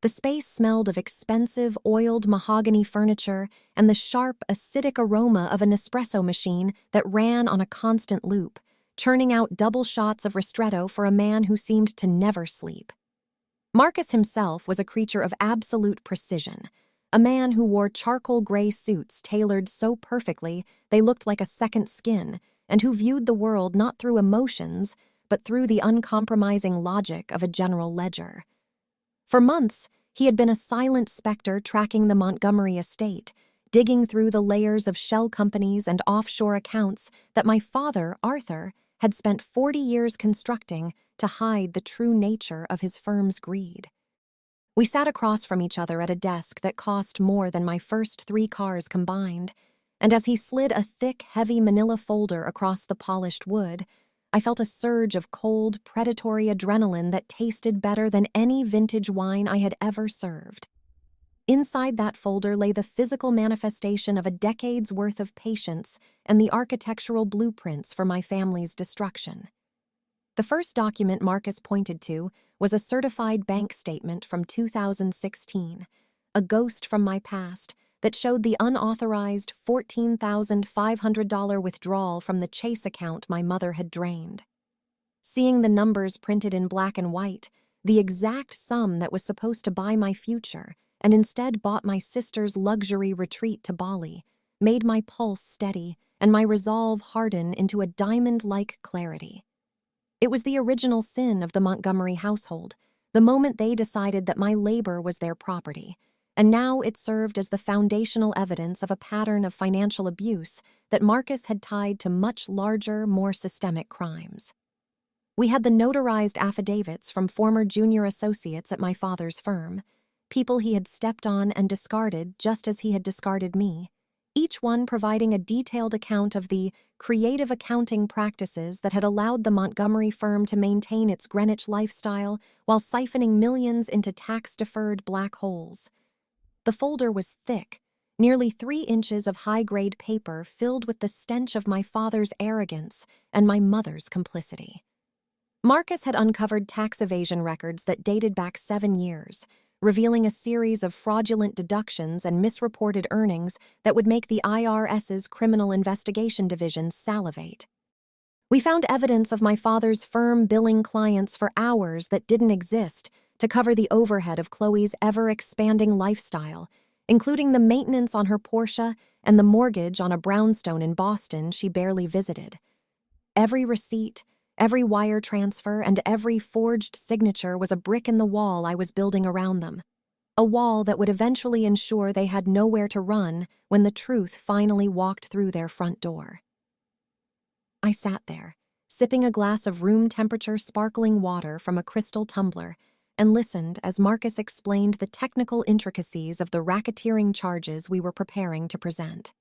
A: The space smelled of expensive, oiled mahogany furniture and the sharp, acidic aroma of an espresso machine that ran on a constant loop, churning out double shots of ristretto for a man who seemed to never sleep. Marcus himself was a creature of absolute precision, a man who wore charcoal gray suits tailored so perfectly they looked like a second skin, and who viewed the world not through emotions, but through the uncompromising logic of a general ledger. For months, he had been a silent specter tracking the Montgomery estate, digging through the layers of shell companies and offshore accounts that my father, Arthur, had spent 40 years constructing to hide the true nature of his firm's greed. We sat across from each other at a desk that cost more than my first 3 cars combined, and as he slid a thick, heavy manila folder across the polished wood, I felt a surge of cold, predatory adrenaline that tasted better than any vintage wine I had ever served. Inside that folder lay the physical manifestation of a decade's worth of patience and the architectural blueprints for my family's destruction. The first document Marcus pointed to was a certified bank statement from 2016, a ghost from my past that showed the unauthorized $14,500 withdrawal from the Chase account my mother had drained. Seeing the numbers printed in black and white, the exact sum that was supposed to buy my future and instead bought my sister's luxury retreat to Bali, made my pulse steady and my resolve harden into a diamond-like clarity. It was the original sin of the Montgomery household, the moment they decided that my labor was their property, and now it served as the foundational evidence of a pattern of financial abuse that Marcus had tied to much larger, more systemic crimes. We had the notarized affidavits from former junior associates at my father's firm, people he had stepped on and discarded just as he had discarded me, each one providing a detailed account of the creative accounting practices that had allowed the Montgomery firm to maintain its Greenwich lifestyle while siphoning millions into tax-deferred black holes. The folder was thick, nearly 3 inches of high-grade paper filled with the stench of my father's arrogance and my mother's complicity. Marcus had uncovered tax evasion records that dated back 7 years, revealing a series of fraudulent deductions and misreported earnings that would make the IRS's Criminal Investigation Division salivate. We found evidence of my father's firm billing clients for hours that didn't exist to cover the overhead of Chloe's ever-expanding lifestyle, including the maintenance on her Porsche and the mortgage on a brownstone in Boston she barely visited. Every receipt, every wire transfer, and every forged signature was a brick in the wall I was building around them, a wall that would eventually ensure they had nowhere to run when the truth finally walked through their front door. I sat there, sipping a glass of room-temperature sparkling water from a crystal tumbler, and listened as Marcus explained the technical intricacies of the racketeering charges we were preparing to present.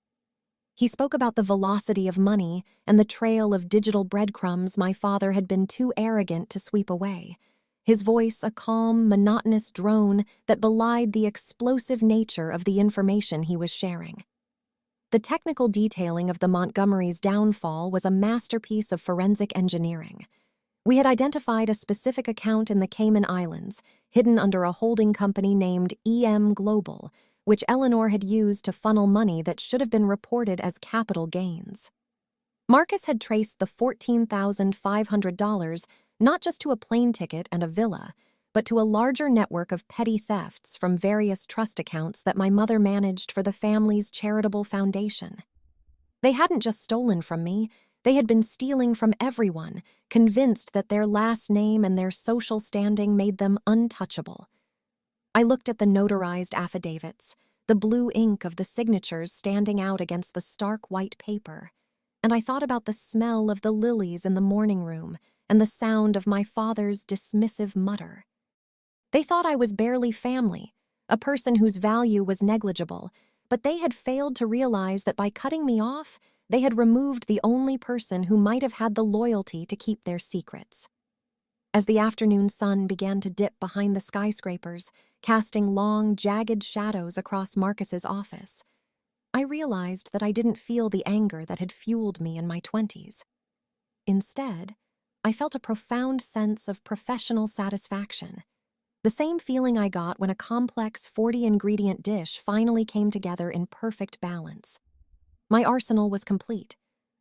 A: He spoke about the velocity of money and the trail of digital breadcrumbs my father had been too arrogant to sweep away, his voice a calm, monotonous drone that belied the explosive nature of the information he was sharing. The technical detailing of the Montgomerys' downfall was a masterpiece of forensic engineering. We had identified a specific account in the Cayman Islands, hidden under a holding company named EM Global, which Eleanor had used to funnel money that should have been reported as capital gains. Marcus had traced the $14,500 not just to a plane ticket and a villa, but to a larger network of petty thefts from various trust accounts that my mother managed for the family's charitable foundation. They hadn't just stolen from me, they had been stealing from everyone, convinced that their last name and their social standing made them untouchable. I looked at the notarized affidavits, the blue ink of the signatures standing out against the stark white paper, and I thought about the smell of the lilies in the morning room and the sound of my father's dismissive mutter. They thought I was barely family, a person whose value was negligible, but they had failed to realize that by cutting me off, they had removed the only person who might have had the loyalty to keep their secrets. As the afternoon sun began to dip behind the skyscrapers, casting long, jagged shadows across Marcus's office, I realized that I didn't feel the anger that had fueled me in my 20s. Instead, I felt a profound sense of professional satisfaction, the same feeling I got when a complex 40-ingredient dish finally came together in perfect balance. My arsenal was complete.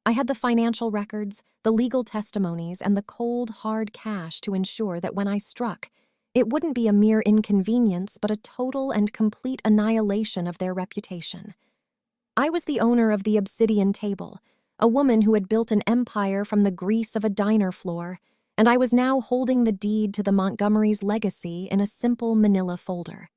A: I had the financial records, the legal testimonies, and the cold, hard cash to ensure that when I struck, it wouldn't be a mere inconvenience but a total and complete annihilation of their reputation. I was the owner of the Obsidian Table, a woman who had built an empire from the grease of a diner floor, and I was now holding the deed to the Montgomerys' legacy in a simple manila folder.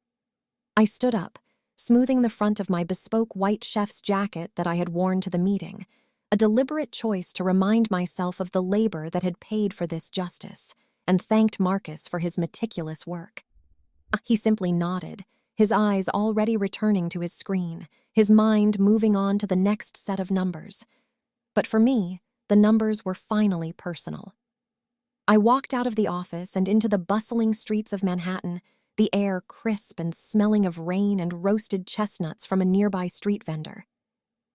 A: I stood up, smoothing the front of my bespoke white chef's jacket that I had worn to the meeting, a deliberate choice to remind myself of the labor that had paid for this justice, and thanked Marcus for his meticulous work. He simply nodded, his eyes already returning to his screen, his mind moving on to the next set of numbers. But for me, the numbers were finally personal. I walked out of the office and into the bustling streets of Manhattan, the air crisp and smelling of rain and roasted chestnuts from a nearby street vendor.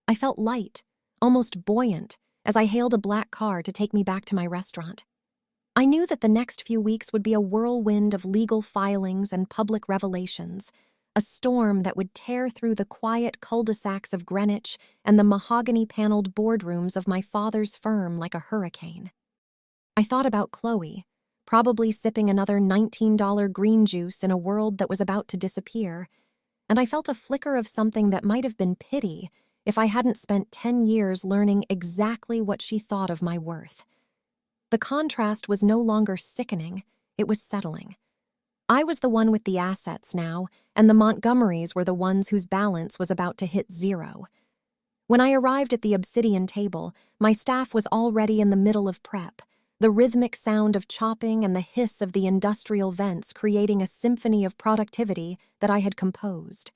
A: I felt light, almost buoyant, as I hailed a black car to take me back to my restaurant. I knew that the next few weeks would be a whirlwind of legal filings and public revelations, a storm that would tear through the quiet cul-de-sacs of Greenwich and the mahogany-paneled boardrooms of my father's firm like a hurricane. I thought about Chloe, probably sipping another $19 green juice in a world that was about to disappear, and I felt a flicker of something that might have been pity if I hadn't spent 10 years learning exactly what she thought of my worth. The contrast was no longer sickening, it was settling. I was the one with the assets now, and the Montgomerys were the ones whose balance was about to hit zero. When I arrived at the Obsidian Table, my staff was already in the middle of prep, the rhythmic sound of chopping and the hiss of the industrial vents creating a symphony of productivity that I had composed.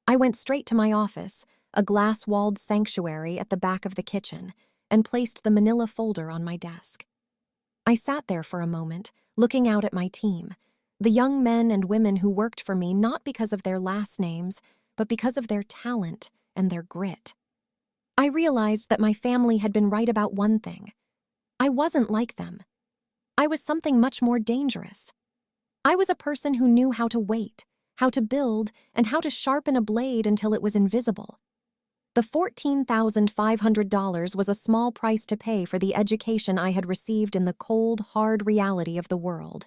A: I went straight to my office, a glass-walled sanctuary at the back of the kitchen, and placed the manila folder on my desk. I sat there for a moment, looking out at my team, the young men and women who worked for me not because of their last names, but because of their talent and their grit. I realized that my family had been right about one thing. I wasn't like them. I was something much more dangerous. I was a person who knew how to wait, how to build, and how to sharpen a blade until it was invisible. The $14,500 was a small price to pay for the education I had received in the cold, hard reality of the world.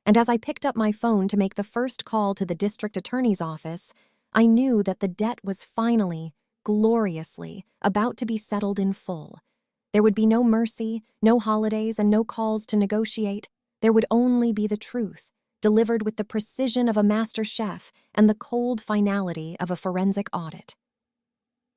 A: And as I picked up my phone to make the first call to the district attorney's office, I knew that the debt was finally, gloriously, about to be settled in full. There would be no mercy, no holidays, and no calls to negotiate. There would only be the truth, delivered with the precision of a master chef and the cold finality of a forensic audit.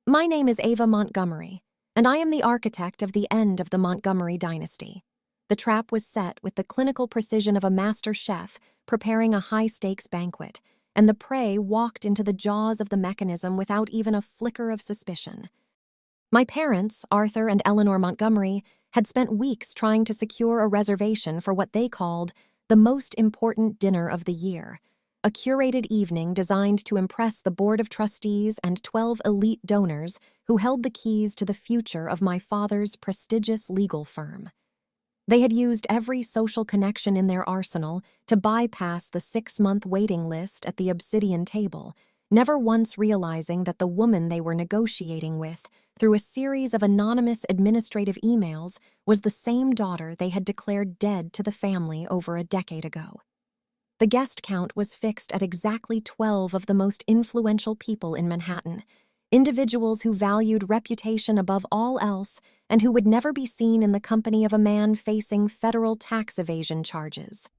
A: My name is Ava Montgomery, and I am the architect of the end of the Montgomery dynasty. The trap was set with the clinical precision of a master chef preparing a high-stakes banquet, and the prey walked into the jaws of the mechanism without even a flicker of suspicion. My parents, Arthur and Eleanor Montgomery, had spent weeks trying to secure a reservation for what they called the most important dinner of the year, a curated evening designed to impress the board of trustees and 12 elite donors who held the keys to the future of my father's prestigious legal firm. They had used every social connection in their arsenal to bypass the 6-month waiting list at the Obsidian Table, never once realizing that the woman they were negotiating with, through a series of anonymous administrative emails, was the same daughter they had declared dead to the family over a decade ago. The guest count was fixed at exactly 12 of the most influential people in Manhattan, individuals who valued reputation above all else and who would never be seen in the company of a man facing federal tax evasion charges.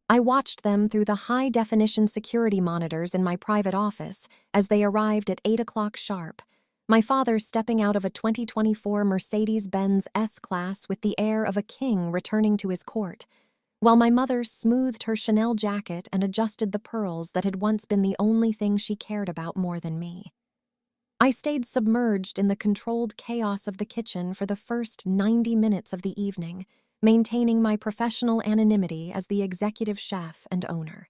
A: I watched them through the high-definition security monitors in my private office as they arrived at 8 o'clock sharp, my father stepping out of a 2024 Mercedes-Benz S-Class with the air of a king returning to his court, while my mother smoothed her Chanel jacket and adjusted the pearls that had once been the only thing she cared about more than me. I stayed submerged in the controlled chaos of the kitchen for the first 90 minutes of the evening, maintaining my professional anonymity as the executive chef and owner.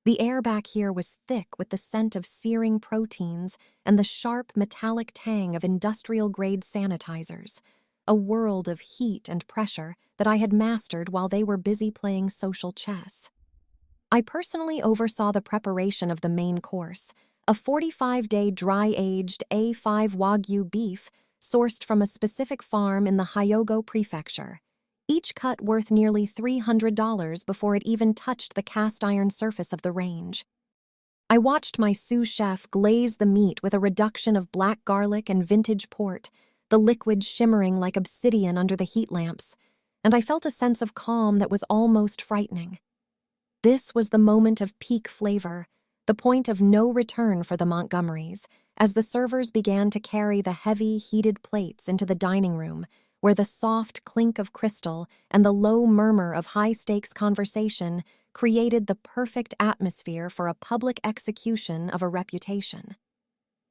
A: The air back here was thick with the scent of searing proteins and the sharp metallic tang of industrial-grade sanitizers, a world of heat and pressure that I had mastered while they were busy playing social chess. I personally oversaw the preparation of the main course, a 45-day dry-aged A5 Wagyu beef sourced from a specific farm in the Hyogo prefecture, each cut worth nearly $300 before it even touched the cast-iron surface of the range. I watched my sous chef glaze the meat with a reduction of black garlic and vintage port, the liquid shimmering like obsidian under the heat lamps, and I felt a sense of calm that was almost frightening. This was the moment of peak flavor, the point of no return for the Montgomerys, as the servers began to carry the heavy, heated plates into the dining room, where the soft clink of crystal and the low murmur of high-stakes conversation created the perfect atmosphere for a public execution of a reputation.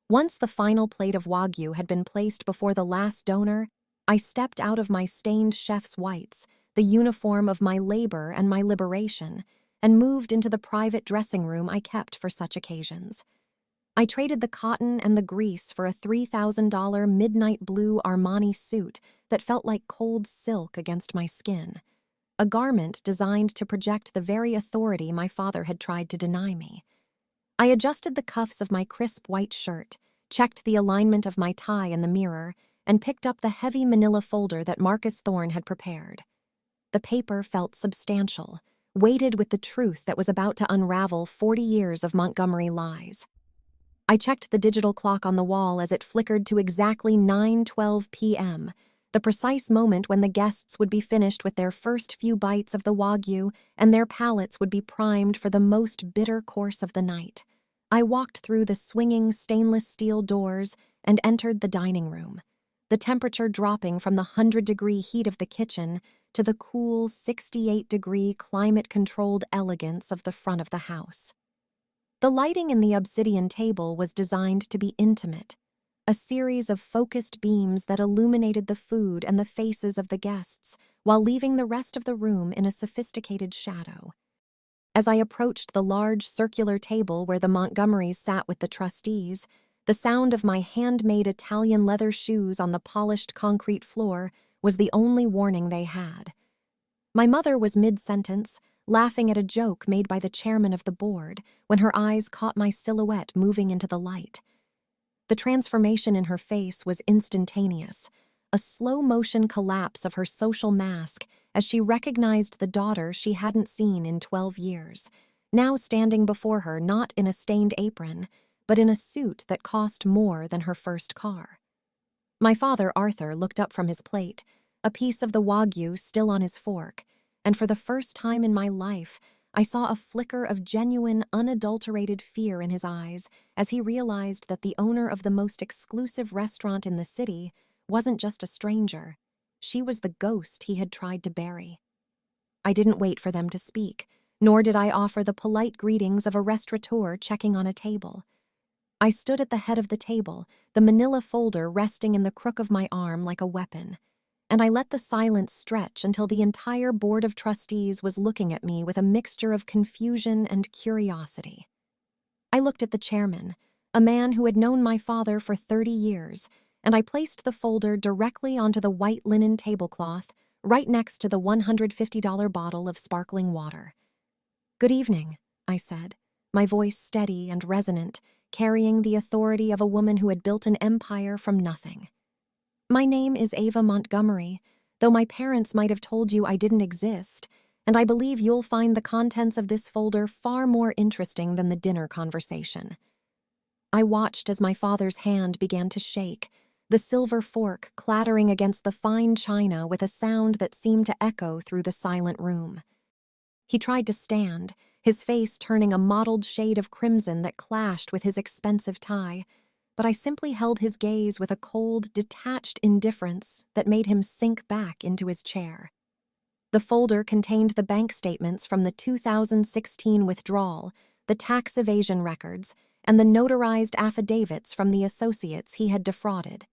A: Once the final plate of Wagyu had been placed before the last donor, I stepped out of my stained chef's whites, the uniform of my labor and my liberation, and moved into the private dressing room I kept for such occasions. I traded the cotton and the grease for a $3,000 midnight blue Armani suit that felt like cold silk against my skin, a garment designed to project the very authority my father had tried to deny me. I adjusted the cuffs of my crisp white shirt, checked the alignment of my tie in the mirror, and picked up the heavy manila folder that Marcus Thorne had prepared. The paper felt substantial, weighted with the truth that was about to unravel 40 years of Montgomery lies. I checked the digital clock on the wall as it flickered to exactly 9:12 p.m., the precise moment when the guests would be finished with their first few bites of the Wagyu and their palates would be primed for the most bitter course of the night. I walked through the swinging stainless steel doors and entered the dining room, the temperature dropping from the 100-degree heat of the kitchen to the cool 68-degree climate-controlled elegance of the front of the house. The lighting in the Obsidian Table was designed to be intimate, a series of focused beams that illuminated the food and the faces of the guests while leaving the rest of the room in a sophisticated shadow. As I approached the large circular table where the Montgomerys sat with the trustees, the sound of my handmade Italian leather shoes on the polished concrete floor was the only warning they had. My mother was mid-sentence, laughing at a joke made by the chairman of the board when her eyes caught my silhouette moving into the light. The transformation in her face was instantaneous, a slow-motion collapse of her social mask as she recognized the daughter she hadn't seen in 12 years, now standing before her not in a stained apron, but in a suit that cost more than her first car. My father, Arthur, looked up from his plate, a piece of the Wagyu still on his fork, and for the first time in my life, I saw a flicker of genuine, unadulterated fear in his eyes as he realized that the owner of the most exclusive restaurant in the city wasn't just a stranger. She was the ghost he had tried to bury. I didn't wait for them to speak, nor did I offer the polite greetings of a restaurateur checking on a table. I stood at the head of the table, the manila folder resting in the crook of my arm like a weapon, and I let the silence stretch until the entire board of trustees was looking at me with a mixture of confusion and curiosity. I looked at the chairman, a man who had known my father for 30 years, and I placed the folder directly onto the white linen tablecloth right next to the $150 bottle of sparkling water. "Good evening," I said, my voice steady and resonant, carrying the authority of a woman who had built an empire from nothing. "My name is Ava Montgomery, though my parents might have told you I didn't exist, and I believe you'll find the contents of this folder far more interesting than the dinner conversation." I watched as my father's hand began to shake, the silver fork clattering against the fine china with a sound that seemed to echo through the silent room. He tried to stand, his face turning a mottled shade of crimson that clashed with his expensive tie, but I simply held his gaze with a cold, detached indifference that made him sink back into his chair. The folder contained the bank statements from the 2016 withdrawal, the tax evasion records, and the notarized affidavits from the associates he had defrauded.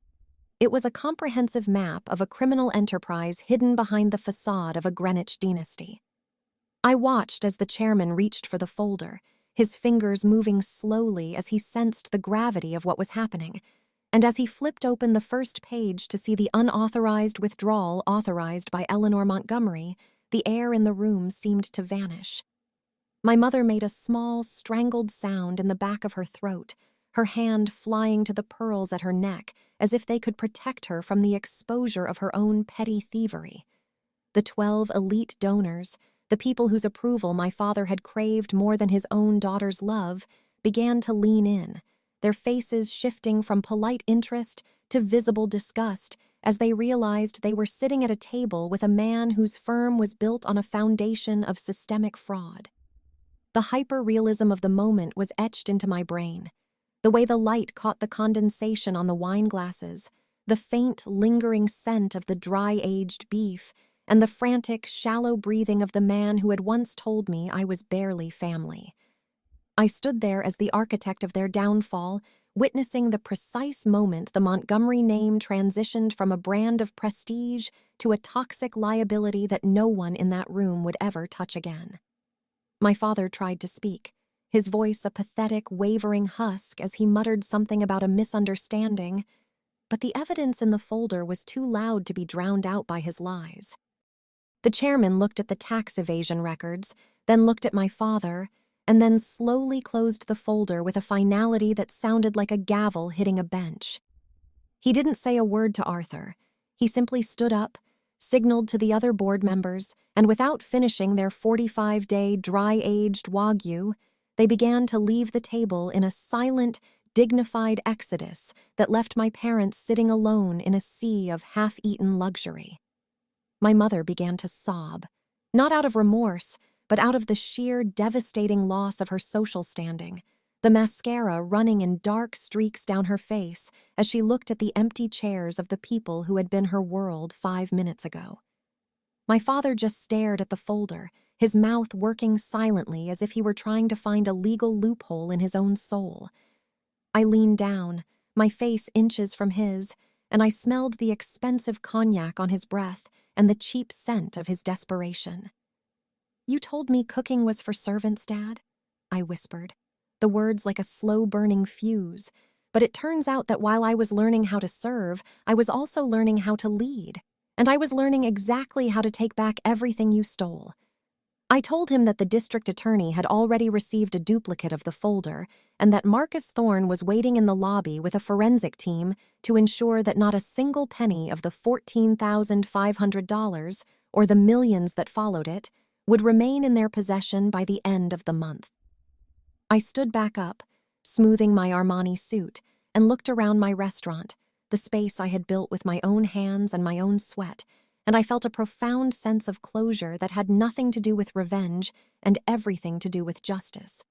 A: It was a comprehensive map of a criminal enterprise hidden behind the facade of a Greenwich dynasty. I watched as the chairman reached for the folder, his fingers moving slowly as he sensed the gravity of what was happening, and as he flipped open the first page to see the unauthorized withdrawal authorized by Eleanor Montgomery, the air in the room seemed to vanish. My mother made a small, strangled sound in the back of her throat, her hand flying to the pearls at her neck as if they could protect her from the exposure of her own petty thievery. The 12 elite donors, the people whose approval my father had craved more than his own daughter's love, began to lean in, their faces shifting from polite interest to visible disgust as they realized they were sitting at a table with a man whose firm was built on a foundation of systemic fraud. The hyper-realism of the moment was etched into my brain. The way the light caught the condensation on the wine glasses, the faint, lingering scent of the dry-aged beef, and the frantic, shallow breathing of the man who had once told me I was barely family. I stood there as the architect of their downfall, witnessing the precise moment the Montgomery name transitioned from a brand of prestige to a toxic liability that no one in that room would ever touch again. My father tried to speak, his voice a pathetic, wavering husk as he muttered something about a misunderstanding, but the evidence in the folder was too loud to be drowned out by his lies. The chairman looked at the tax evasion records, then looked at my father, and then slowly closed the folder with a finality that sounded like a gavel hitting a bench. He didn't say a word to Arthur. He simply stood up, signaled to the other board members, and without finishing their 45-day dry-aged Wagyu, they began to leave the table in a silent, dignified exodus that left my parents sitting alone in a sea of half-eaten luxury. My mother began to sob, not out of remorse, but out of the sheer devastating loss of her social standing, the mascara running in dark streaks down her face as she looked at the empty chairs of the people who had been her world 5 minutes ago. My father just stared at the folder, his mouth working silently as if he were trying to find a legal loophole in his own soul. I leaned down, my face inches from his, and I smelled the expensive cognac on his breath and the cheap scent of his desperation. "You told me cooking was for servants, Dad," I whispered, the words like a slow-burning fuse. But it turns out that while I was learning how to serve, I was also learning how to lead, and I was learning exactly how to take back everything you stole. I told him that the district attorney had already received a duplicate of the folder and that Marcus Thorne was waiting in the lobby with a forensic team to ensure that not a single penny of the $14,500, or the millions that followed it, would remain in their possession by the end of the month. I stood back up, smoothing my Armani suit, and looked around my restaurant, the space I had built with my own hands and my own sweat, and I felt a profound sense of closure that had nothing to do with revenge and everything to do with justice.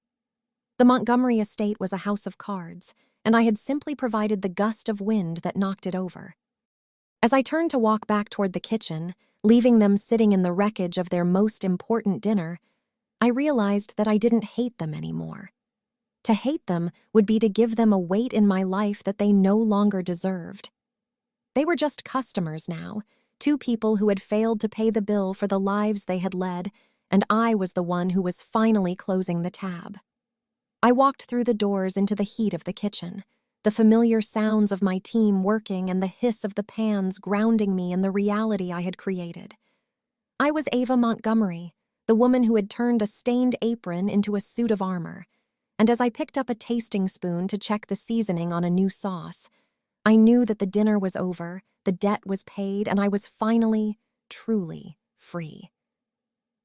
A: The Montgomery estate was a house of cards, and I had simply provided the gust of wind that knocked it over. As I turned to walk back toward the kitchen, leaving them sitting in the wreckage of their most important dinner, I realized that I didn't hate them anymore. To hate them would be to give them a weight in my life that they no longer deserved. They were just customers now, two people who had failed to pay the bill for the lives they had led, and I was the one who was finally closing the tab. I walked through the doors into the heat of the kitchen, the familiar sounds of my team working and the hiss of the pans grounding me in the reality I had created. I was Ava Montgomery, the woman who had turned a stained apron into a suit of armor, and as I picked up a tasting spoon to check the seasoning on a new sauce, I knew that the dinner was over, the debt was paid, and I was finally, truly free.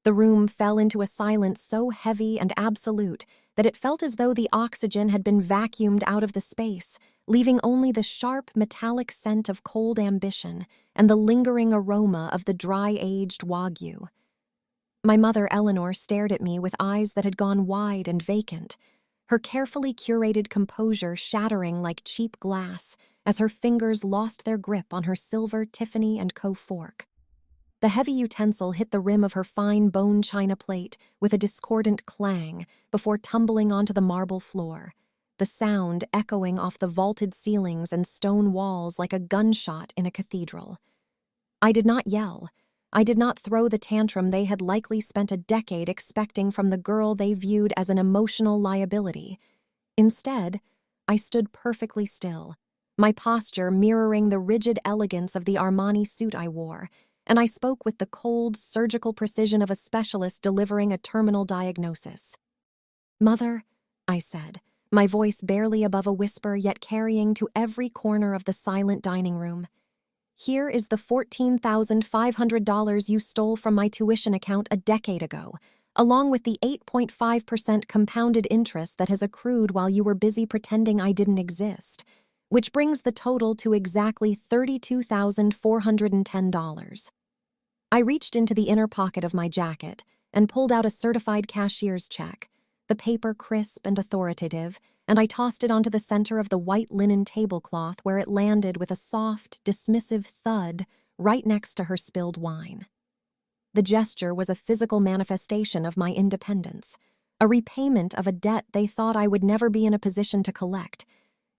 A: The room fell into a silence so heavy and absolute that it felt as though the oxygen had been vacuumed out of the space, leaving only the sharp, metallic scent of cold ambition and the lingering aroma of the dry-aged wagyu. My mother, Eleanor, stared at me with eyes that had gone wide and vacant, her carefully curated composure shattering like cheap glass as her fingers lost their grip on her silver Tiffany & Co. fork. The heavy utensil hit the rim of her fine bone china plate with a discordant clang before tumbling onto the marble floor, the sound echoing off the vaulted ceilings and stone walls like a gunshot in a cathedral. I did not yell. I did not throw the tantrum they had likely spent a decade expecting from the girl they viewed as an emotional liability. Instead, I stood perfectly still, my posture mirroring the rigid elegance of the Armani suit I wore, and I spoke with the cold, surgical precision of a specialist delivering a terminal diagnosis. "Mother," I said, my voice barely above a whisper yet carrying to every corner of the silent dining room, "here is the $14,500 you stole from my tuition account a decade ago, along with the 8.5% compounded interest that has accrued while you were busy pretending I didn't exist, which brings the total to exactly $32,410. I reached into the inner pocket of my jacket and pulled out a certified cashier's check, the paper crisp and authoritative, and I tossed it onto the center of the white linen tablecloth where it landed with a soft, dismissive thud right next to her spilled wine. The gesture was a physical manifestation of my independence, a repayment of a debt they thought I would never be in a position to collect,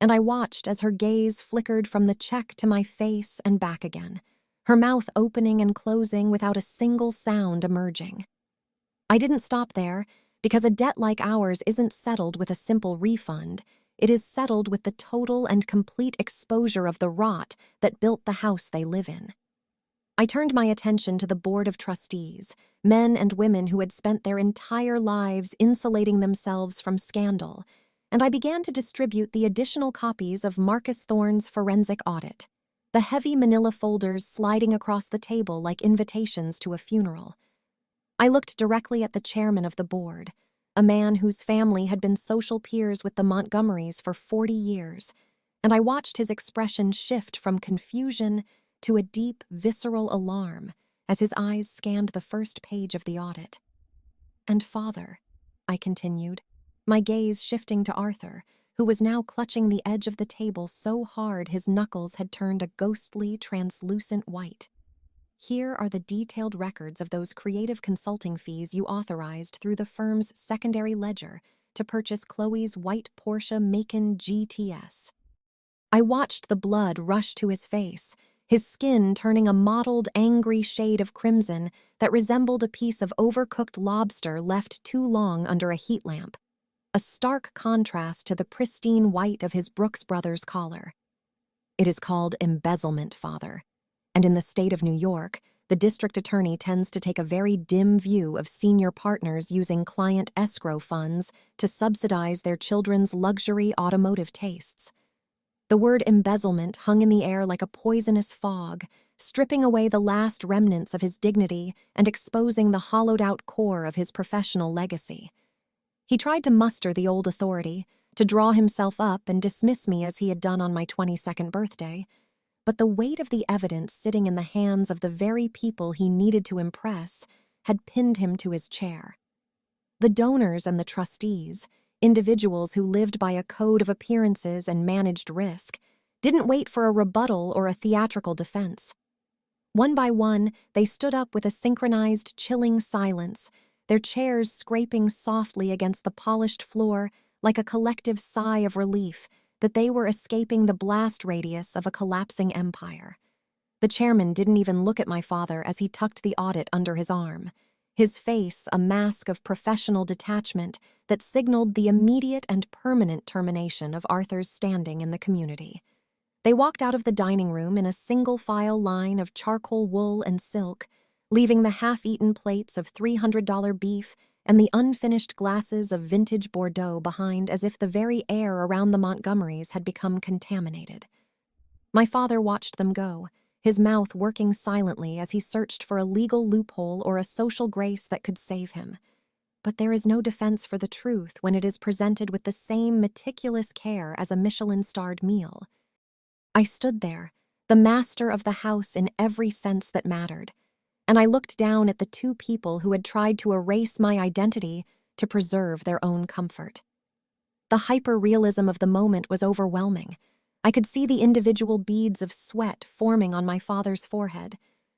A: and I watched as her gaze flickered from the check to my face and back again, her mouth opening and closing without a single sound emerging. I didn't stop there, because a debt like ours isn't settled with a simple refund. It is settled with the total and complete exposure of the rot that built the house they live in. I turned my attention to the board of trustees, men and women who had spent their entire lives insulating themselves from scandal, and I began to distribute the additional copies of Marcus Thorne's forensic audit, the heavy manila folders sliding across the table like invitations to a funeral. I looked directly at the chairman of the board, a man whose family had been social peers with the Montgomerys for 40 years, and I watched his expression shift from confusion to a deep, visceral alarm as his eyes scanned the first page of the audit. "And father," I continued, my gaze shifting to Arthur, who was now clutching the edge of the table so hard his knuckles had turned a ghostly, translucent white. "Here are the detailed records of those creative consulting fees you authorized through the firm's secondary ledger to purchase Chloe's white Porsche Macan GTS." I watched the blood rush to his face, his skin turning a mottled, angry shade of crimson that resembled a piece of overcooked lobster left too long under a heat lamp, a stark contrast to the pristine white of his Brooks Brothers collar. "It is called embezzlement, father. And in the state of New York, the district attorney tends to take a very dim view of senior partners using client escrow funds to subsidize their children's luxury automotive tastes." The word embezzlement hung in the air like a poisonous fog, stripping away the last remnants of his dignity and exposing the hollowed-out core of his professional legacy. He tried to muster the old authority, to draw himself up and dismiss me as he had done on my 22nd birthday, but the weight of the evidence sitting in the hands of the very people he needed to impress had pinned him to his chair. The donors and the trustees, individuals who lived by a code of appearances and managed risk, didn't wait for a rebuttal or a theatrical defense. One by one, they stood up with a synchronized, chilling silence, their chairs scraping softly against the polished floor like a collective sigh of relief that they were escaping the blast radius of a collapsing empire. The chairman didn't even look at my father as he tucked the audit under his arm, his face a mask of professional detachment that signaled the immediate and permanent termination of Arthur's standing in the community. They walked out of the dining room in a single-file line of charcoal wool and silk, leaving the half-eaten plates of $300 beef and the unfinished glasses of vintage Bordeaux behind as if the very air around the Montgomerys had become contaminated. My father watched them go, his mouth working silently as he searched for a legal loophole or a social grace that could save him. But there is no defense for the truth when it is presented with the same meticulous care as a Michelin-starred meal. I stood there, the master of the house in every sense that mattered, and I looked down at the two people who had tried to erase my identity to preserve their own comfort. The hyper-realism of the moment was overwhelming. I could see the individual beads of sweat forming on my father's forehead,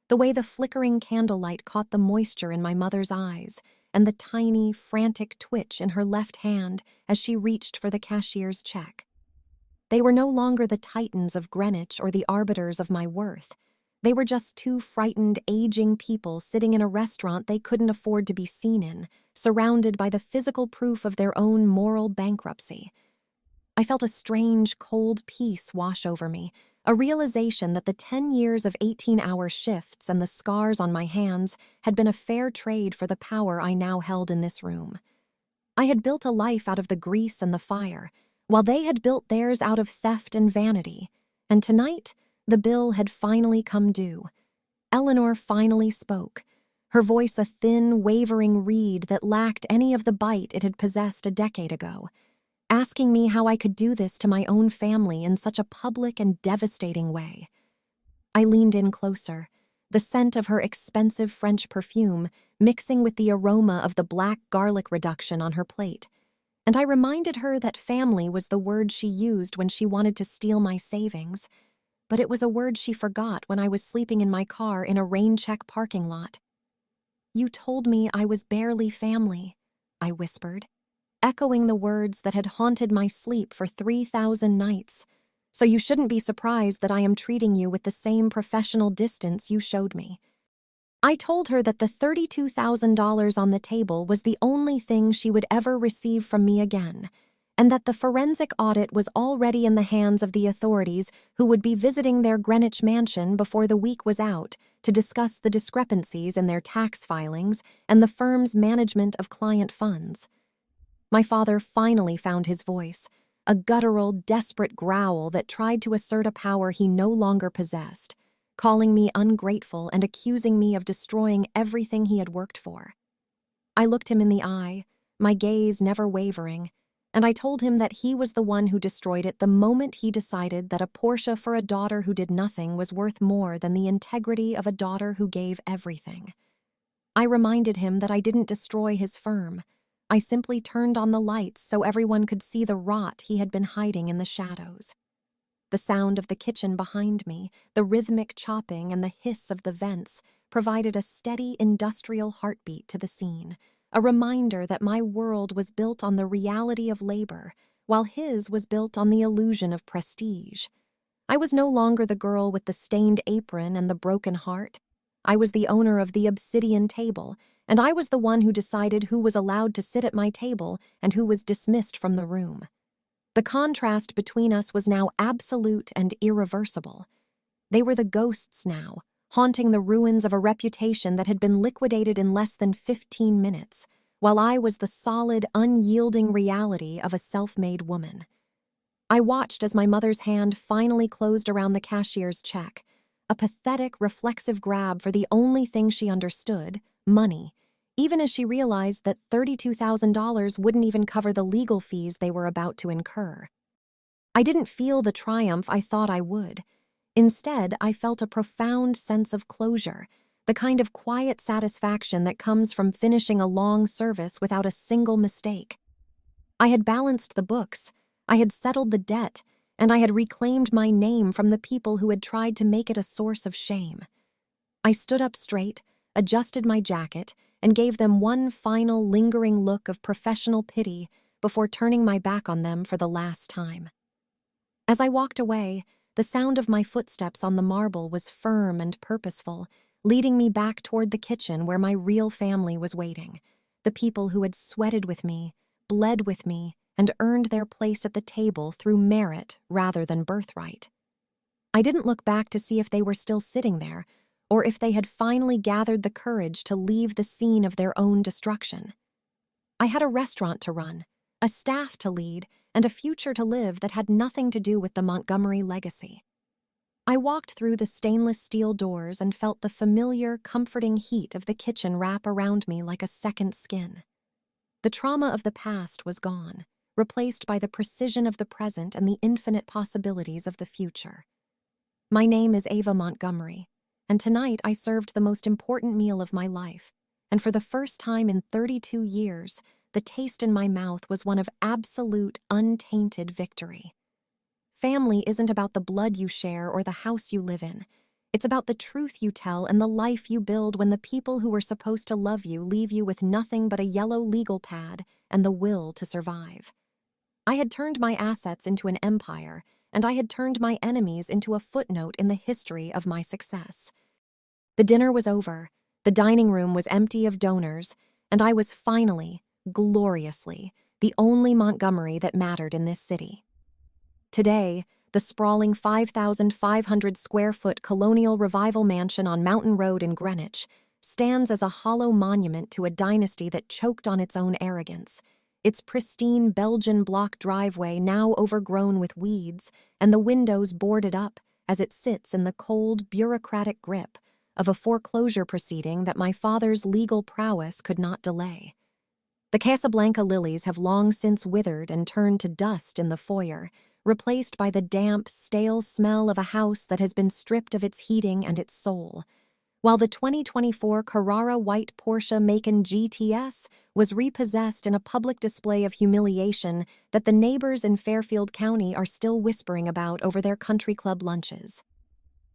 A: the way the flickering candlelight caught the moisture in my mother's eyes, and the tiny, frantic twitch in her left hand as she reached for the cashier's check. They were no longer the titans of Greenwich or the arbiters of my worth. They were just two frightened, aging people sitting in a restaurant they couldn't afford to be seen in, surrounded by the physical proof of their own moral bankruptcy. I felt a strange, cold peace wash over me, a realization that the 10 years of 18-hour shifts and the scars on my hands had been a fair trade for the power I now held in this room. I had built a life out of the grease and the fire, while they had built theirs out of theft and vanity, and tonight, the bill had finally come due. Eleanor finally spoke, her voice a thin, wavering reed that lacked any of the bite it had possessed a decade ago, asking me how I could do this to my own family in such a public and devastating way. I leaned in closer, the scent of her expensive French perfume mixing with the aroma of the black garlic reduction on her plate, and I reminded her that family was the word she used when she wanted to steal my savings, but it was a word she forgot when I was sleeping in my car in a rain-check parking lot. "You told me I was barely family," I whispered, echoing the words that had haunted my sleep for 3,000 nights. "So you shouldn't be surprised that I am treating you with the same professional distance you showed me." I told her that the $32,000 on the table was the only thing she would ever receive from me again, and that the forensic audit was already in the hands of the authorities who would be visiting their Greenwich mansion before the week was out to discuss the discrepancies in their tax filings and the firm's management of client funds. My father finally found his voice, a guttural, desperate growl that tried to assert a power he no longer possessed, calling me ungrateful and accusing me of destroying everything he had worked for. I looked him in the eye, my gaze never wavering, and I told him that he was the one who destroyed it the moment he decided that a Porsche for a daughter who did nothing was worth more than the integrity of a daughter who gave everything. I reminded him that I didn't destroy his firm. I simply turned on the lights so everyone could see the rot he had been hiding in the shadows. The sound of the kitchen behind me, the rhythmic chopping and the hiss of the vents provided a steady industrial heartbeat to the scene, a reminder that my world was built on the reality of labor, while his was built on the illusion of prestige. I was no longer the girl with the stained apron and the broken heart. I was the owner of the Obsidian Table, and I was the one who decided who was allowed to sit at my table and who was dismissed from the room. The contrast between us was now absolute and irreversible. They were the ghosts now, haunting the ruins of a reputation that had been liquidated in less than 15 minutes, while I was the solid, unyielding reality of a self-made woman. I watched as my mother's hand finally closed around the cashier's check, a pathetic, reflexive grab for the only thing she understood, money, even as she realized that $32,000 wouldn't even cover the legal fees they were about to incur. I didn't feel the triumph I thought I would. Instead, I felt a profound sense of closure, the kind of quiet satisfaction that comes from finishing a long service without a single mistake. I had balanced the books, I had settled the debt, and I had reclaimed my name from the people who had tried to make it a source of shame. I stood up straight, adjusted my jacket, and gave them one final lingering look of professional pity before turning my back on them for the last time. As I walked away, the sound of my footsteps on the marble was firm and purposeful, leading me back toward the kitchen where my real family was waiting, the people who had sweated with me, bled with me, and earned their place at the table through merit rather than birthright. I didn't look back to see if they were still sitting there, or if they had finally gathered the courage to leave the scene of their own destruction. I had a restaurant to run, a staff to lead, and a future to live that had nothing to do with the Montgomery legacy. I walked through the stainless steel doors and felt the familiar, comforting heat of the kitchen wrap around me like a second skin. The trauma of the past was gone, replaced by the precision of the present and the infinite possibilities of the future. My name is Ava Montgomery, and tonight I served the most important meal of my life, and for the first time in 32 years, the taste in my mouth was one of absolute, untainted victory. Family isn't about the blood you share or the house you live in. It's about the truth you tell and the life you build when the people who were supposed to love you leave you with nothing but a yellow legal pad and the will to survive. I had turned my assets into an empire, and I had turned my enemies into a footnote in the history of my success. The dinner was over, the dining room was empty of donors, and I was finally, gloriously, the only Montgomery that mattered in this city. Today, the sprawling 5,500-square-foot colonial revival mansion on Mountain Road in Greenwich stands as a hollow monument to a dynasty that choked on its own arrogance, its pristine Belgian block driveway now overgrown with weeds and the windows boarded up as it sits in the cold, bureaucratic grip of a foreclosure proceeding that my father's legal prowess could not delay. The Casablanca lilies have long since withered and turned to dust in the foyer, replaced by the damp, stale smell of a house that has been stripped of its heating and its soul, while the 2024 Carrara white Porsche Macan GTS was repossessed in a public display of humiliation that the neighbors in Fairfield County are still whispering about over their country club lunches.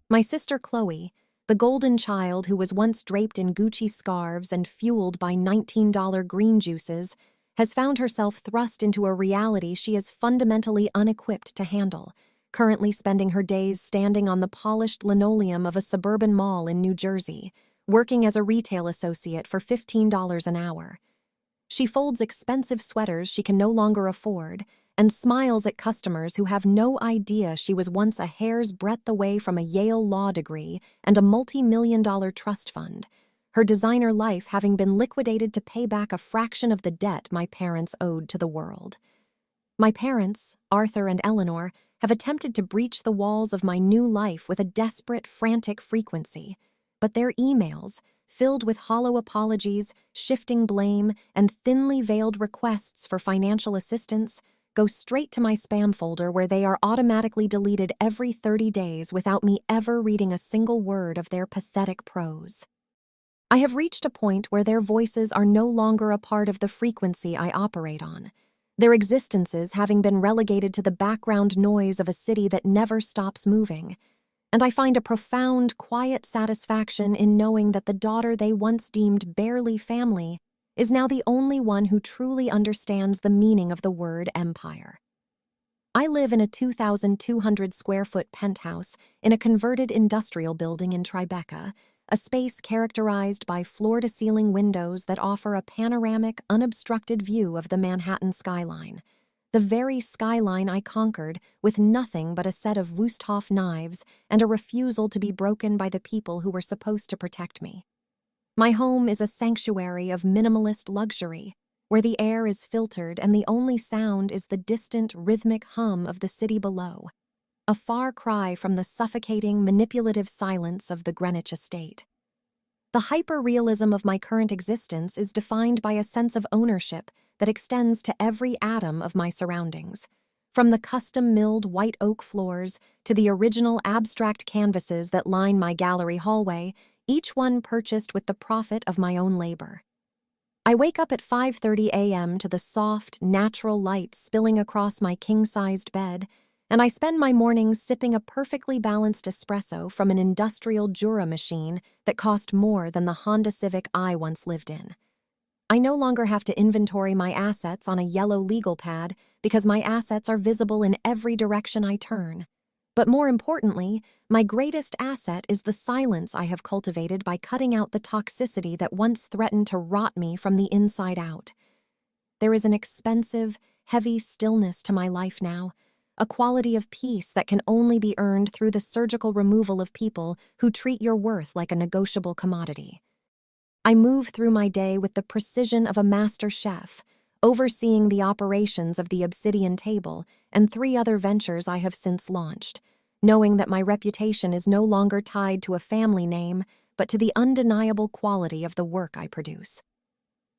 A: My sister Chloe, the golden child who was once draped in Gucci scarves and fueled by $19 green juices, has found herself thrust into a reality she is fundamentally unequipped to handle, currently spending her days standing on the polished linoleum of a suburban mall in New Jersey, working as a retail associate for $15 an hour. She folds expensive sweaters she can no longer afford and smiles at customers who have no idea she was once a hair's breadth away from a Yale law degree and a multi-million-dollar trust fund, her designer life having been liquidated to pay back a fraction of the debt my parents owed to the world. My parents, Arthur and Eleanor, have attempted to breach the walls of my new life with a desperate, frantic frequency, but their emails, filled with hollow apologies, shifting blame, and thinly veiled requests for financial assistance, go straight to my spam folder where they are automatically deleted every 30 days without me ever reading a single word of their pathetic prose. I have reached a point where their voices are no longer a part of the frequency I operate on, their existences having been relegated to the background noise of a city that never stops moving. And I find a profound, quiet satisfaction in knowing that the daughter they once deemed barely family is now the only one who truly understands the meaning of the word empire. I live in a 2,200 square foot penthouse in a converted industrial building in Tribeca, a space characterized by floor-to-ceiling windows that offer a panoramic, unobstructed view of the Manhattan skyline. The very skyline I conquered with nothing but a set of Wusthof knives and a refusal to be broken by the people who were supposed to protect me. My home is a sanctuary of minimalist luxury, where the air is filtered and the only sound is the distant, rhythmic hum of the city below, a far cry from the suffocating, manipulative silence of the Greenwich estate. The hyper-realism of my current existence is defined by a sense of ownership that extends to every atom of my surroundings, from the custom-milled white oak floors to the original abstract canvases that line my gallery hallway, each one purchased with the profit of my own labor. I wake up at 5:30 a.m. to the soft, natural light spilling across my king-sized bed, and I spend my mornings sipping a perfectly balanced espresso from an industrial Jura machine that cost more than the Honda Civic I once lived in. I no longer have to inventory my assets on a yellow legal pad because my assets are visible in every direction I turn. But more importantly, my greatest asset is the silence I have cultivated by cutting out the toxicity that once threatened to rot me from the inside out. There is an expensive, heavy stillness to my life now, a quality of peace that can only be earned through the surgical removal of people who treat your worth like a negotiable commodity. I move through my day with the precision of a master chef, overseeing the operations of the Obsidian Table and 3 other ventures I have since launched, knowing that my reputation is no longer tied to a family name, but to the undeniable quality of the work I produce.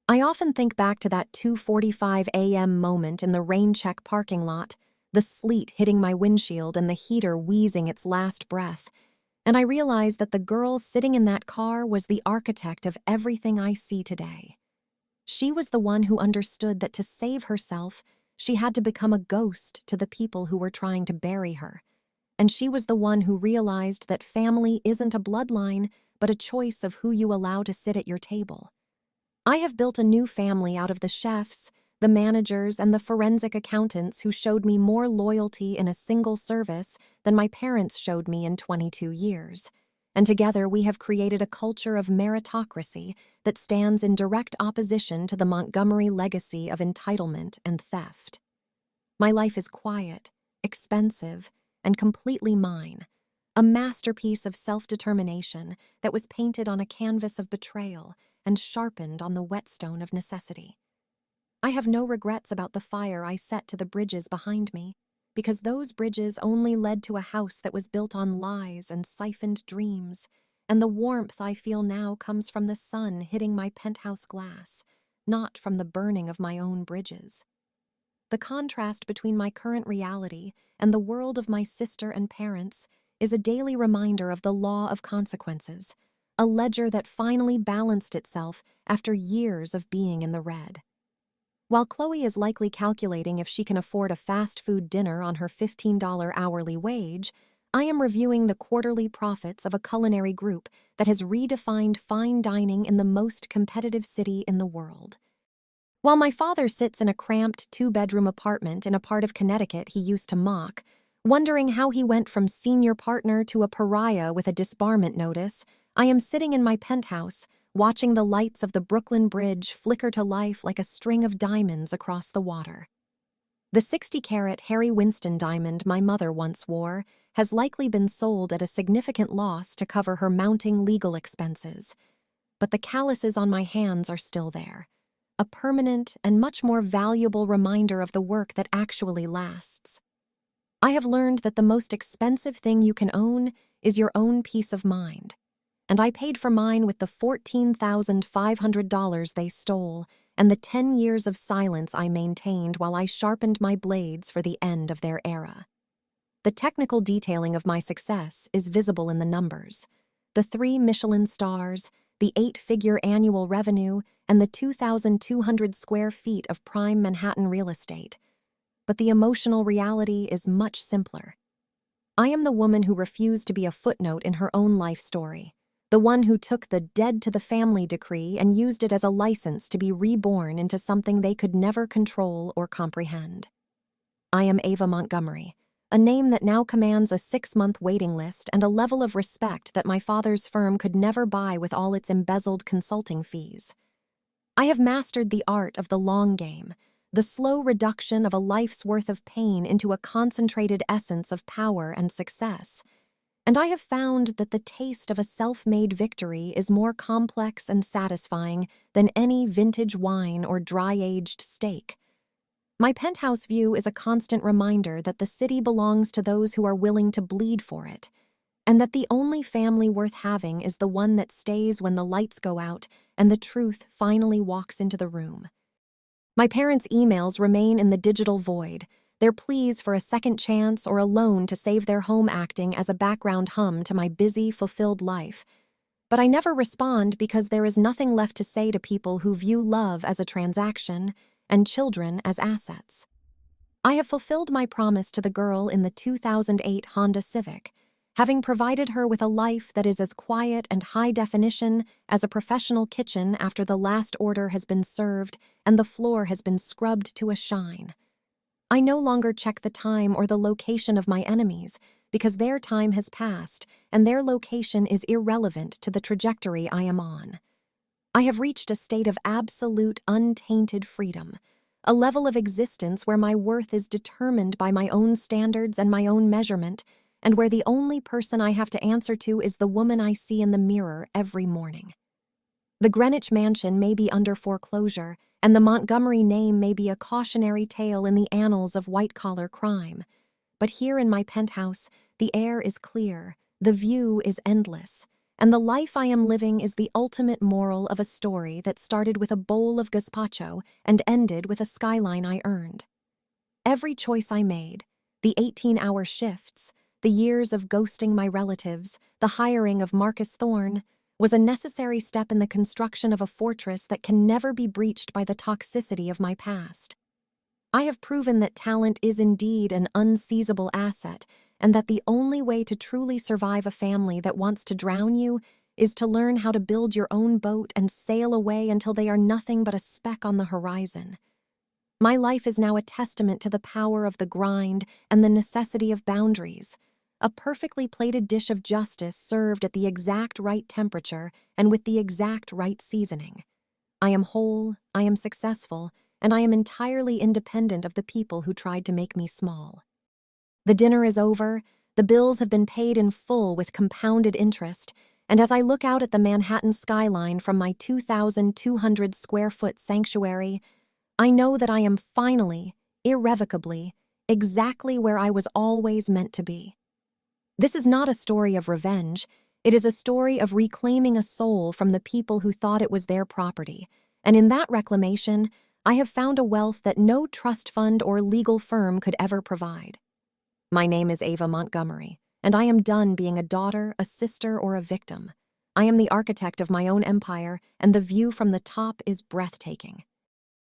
A: I often think back to that 2:45 a.m. moment in the rain-check parking lot, the sleet hitting my windshield and the heater wheezing its last breath, and I realize that the girl sitting in that car was the architect of everything I see today. She was the one who understood that to save herself, she had to become a ghost to the people who were trying to bury her. And she was the one who realized that family isn't a bloodline, but a choice of who you allow to sit at your table. I have built a new family out of the chefs, the managers, and the forensic accountants who showed me more loyalty in a single service than my parents showed me in 22 years. And together we have created a culture of meritocracy that stands in direct opposition to the Montgomery legacy of entitlement and theft. My life is quiet, expensive, and completely mine, a masterpiece of self-determination that was painted on a canvas of betrayal and sharpened on the whetstone of necessity. I have no regrets about the fire I set to the bridges behind me, because those bridges only led to a house that was built on lies and siphoned dreams, and the warmth I feel now comes from the sun hitting my penthouse glass, not from the burning of my own bridges. The contrast between my current reality and the world of my sister and parents is a daily reminder of the law of consequences, a ledger that finally balanced itself after years of being in the red. While Chloe is likely calculating if she can afford a fast food dinner on her $15 hourly wage, I am reviewing the quarterly profits of a culinary group that has redefined fine dining in the most competitive city in the world. While my father sits in a cramped 2-bedroom apartment in a part of Connecticut he used to mock, wondering how he went from senior partner to a pariah with a disbarment notice, I am sitting in my penthouse, watching the lights of the Brooklyn Bridge flicker to life like a string of diamonds across the water. The 60-carat Harry Winston diamond my mother once wore has likely been sold at a significant loss to cover her mounting legal expenses, but the calluses on my hands are still there, a permanent and much more valuable reminder of the work that actually lasts. I have learned that the most expensive thing you can own is your own peace of mind, and I paid for mine with the $14,500 they stole and the 10 years of silence I maintained while I sharpened my blades for the end of their era. The technical detailing of my success is visible in the numbers. The 3 Michelin stars, the 8-figure annual revenue, and the 2,200 square feet of prime Manhattan real estate. But the emotional reality is much simpler. I am the woman who refused to be a footnote in her own life story, the one who took the dead-to-the-family decree and used it as a license to be reborn into something they could never control or comprehend. I am Ava Montgomery, a name that now commands a 6-month waiting list and a level of respect that my father's firm could never buy with all its embezzled consulting fees. I have mastered the art of the long game, the slow reduction of a life's worth of pain into a concentrated essence of power and success. And I have found that the taste of a self-made victory is more complex and satisfying than any vintage wine or dry-aged steak. My penthouse view is a constant reminder that the city belongs to those who are willing to bleed for it, and that the only family worth having is the one that stays when the lights go out and the truth finally walks into the room. My parents' emails remain in the digital void, their pleas for a second chance or a loan to save their home acting as a background hum to my busy, fulfilled life. But I never respond because there is nothing left to say to people who view love as a transaction and children as assets. I have fulfilled my promise to the girl in the 2008 Honda Civic, having provided her with a life that is as quiet and high definition as a professional kitchen after the last order has been served and the floor has been scrubbed to a shine. I no longer check the time or the location of my enemies because their time has passed and their location is irrelevant to the trajectory I am on. I have reached a state of absolute, untainted freedom, a level of existence where my worth is determined by my own standards and my own measurement, and where the only person I have to answer to is the woman I see in the mirror every morning. The Greenwich Mansion may be under foreclosure, and the Montgomery name may be a cautionary tale in the annals of white-collar crime. But here in my penthouse, the air is clear, the view is endless, and the life I am living is the ultimate moral of a story that started with a bowl of gazpacho and ended with a skyline I earned. Every choice I made, the 18-hour shifts, the years of ghosting my relatives, the hiring of Marcus Thorne, was a necessary step in the construction of a fortress that can never be breached by the toxicity of my past. I have proven that talent is indeed an unseizable asset, and that the only way to truly survive a family that wants to drown you is to learn how to build your own boat and sail away until they are nothing but a speck on the horizon. My life is now a testament to the power of the grind and the necessity of boundaries, a perfectly plated dish of justice served at the exact right temperature and with the exact right seasoning. I am whole, I am successful, and I am entirely independent of the people who tried to make me small. The dinner is over, the bills have been paid in full with compounded interest, and as I look out at the Manhattan skyline from my 2,200 square foot sanctuary, I know that I am finally, irrevocably, exactly where I was always meant to be. This is not a story of revenge, it is a story of reclaiming a soul from the people who thought it was their property, and in that reclamation, I have found a wealth that no trust fund or legal firm could ever provide. My name is Ava Montgomery, and I am done being a daughter, a sister, or a victim. I am the architect of my own empire, and the view from the top is breathtaking.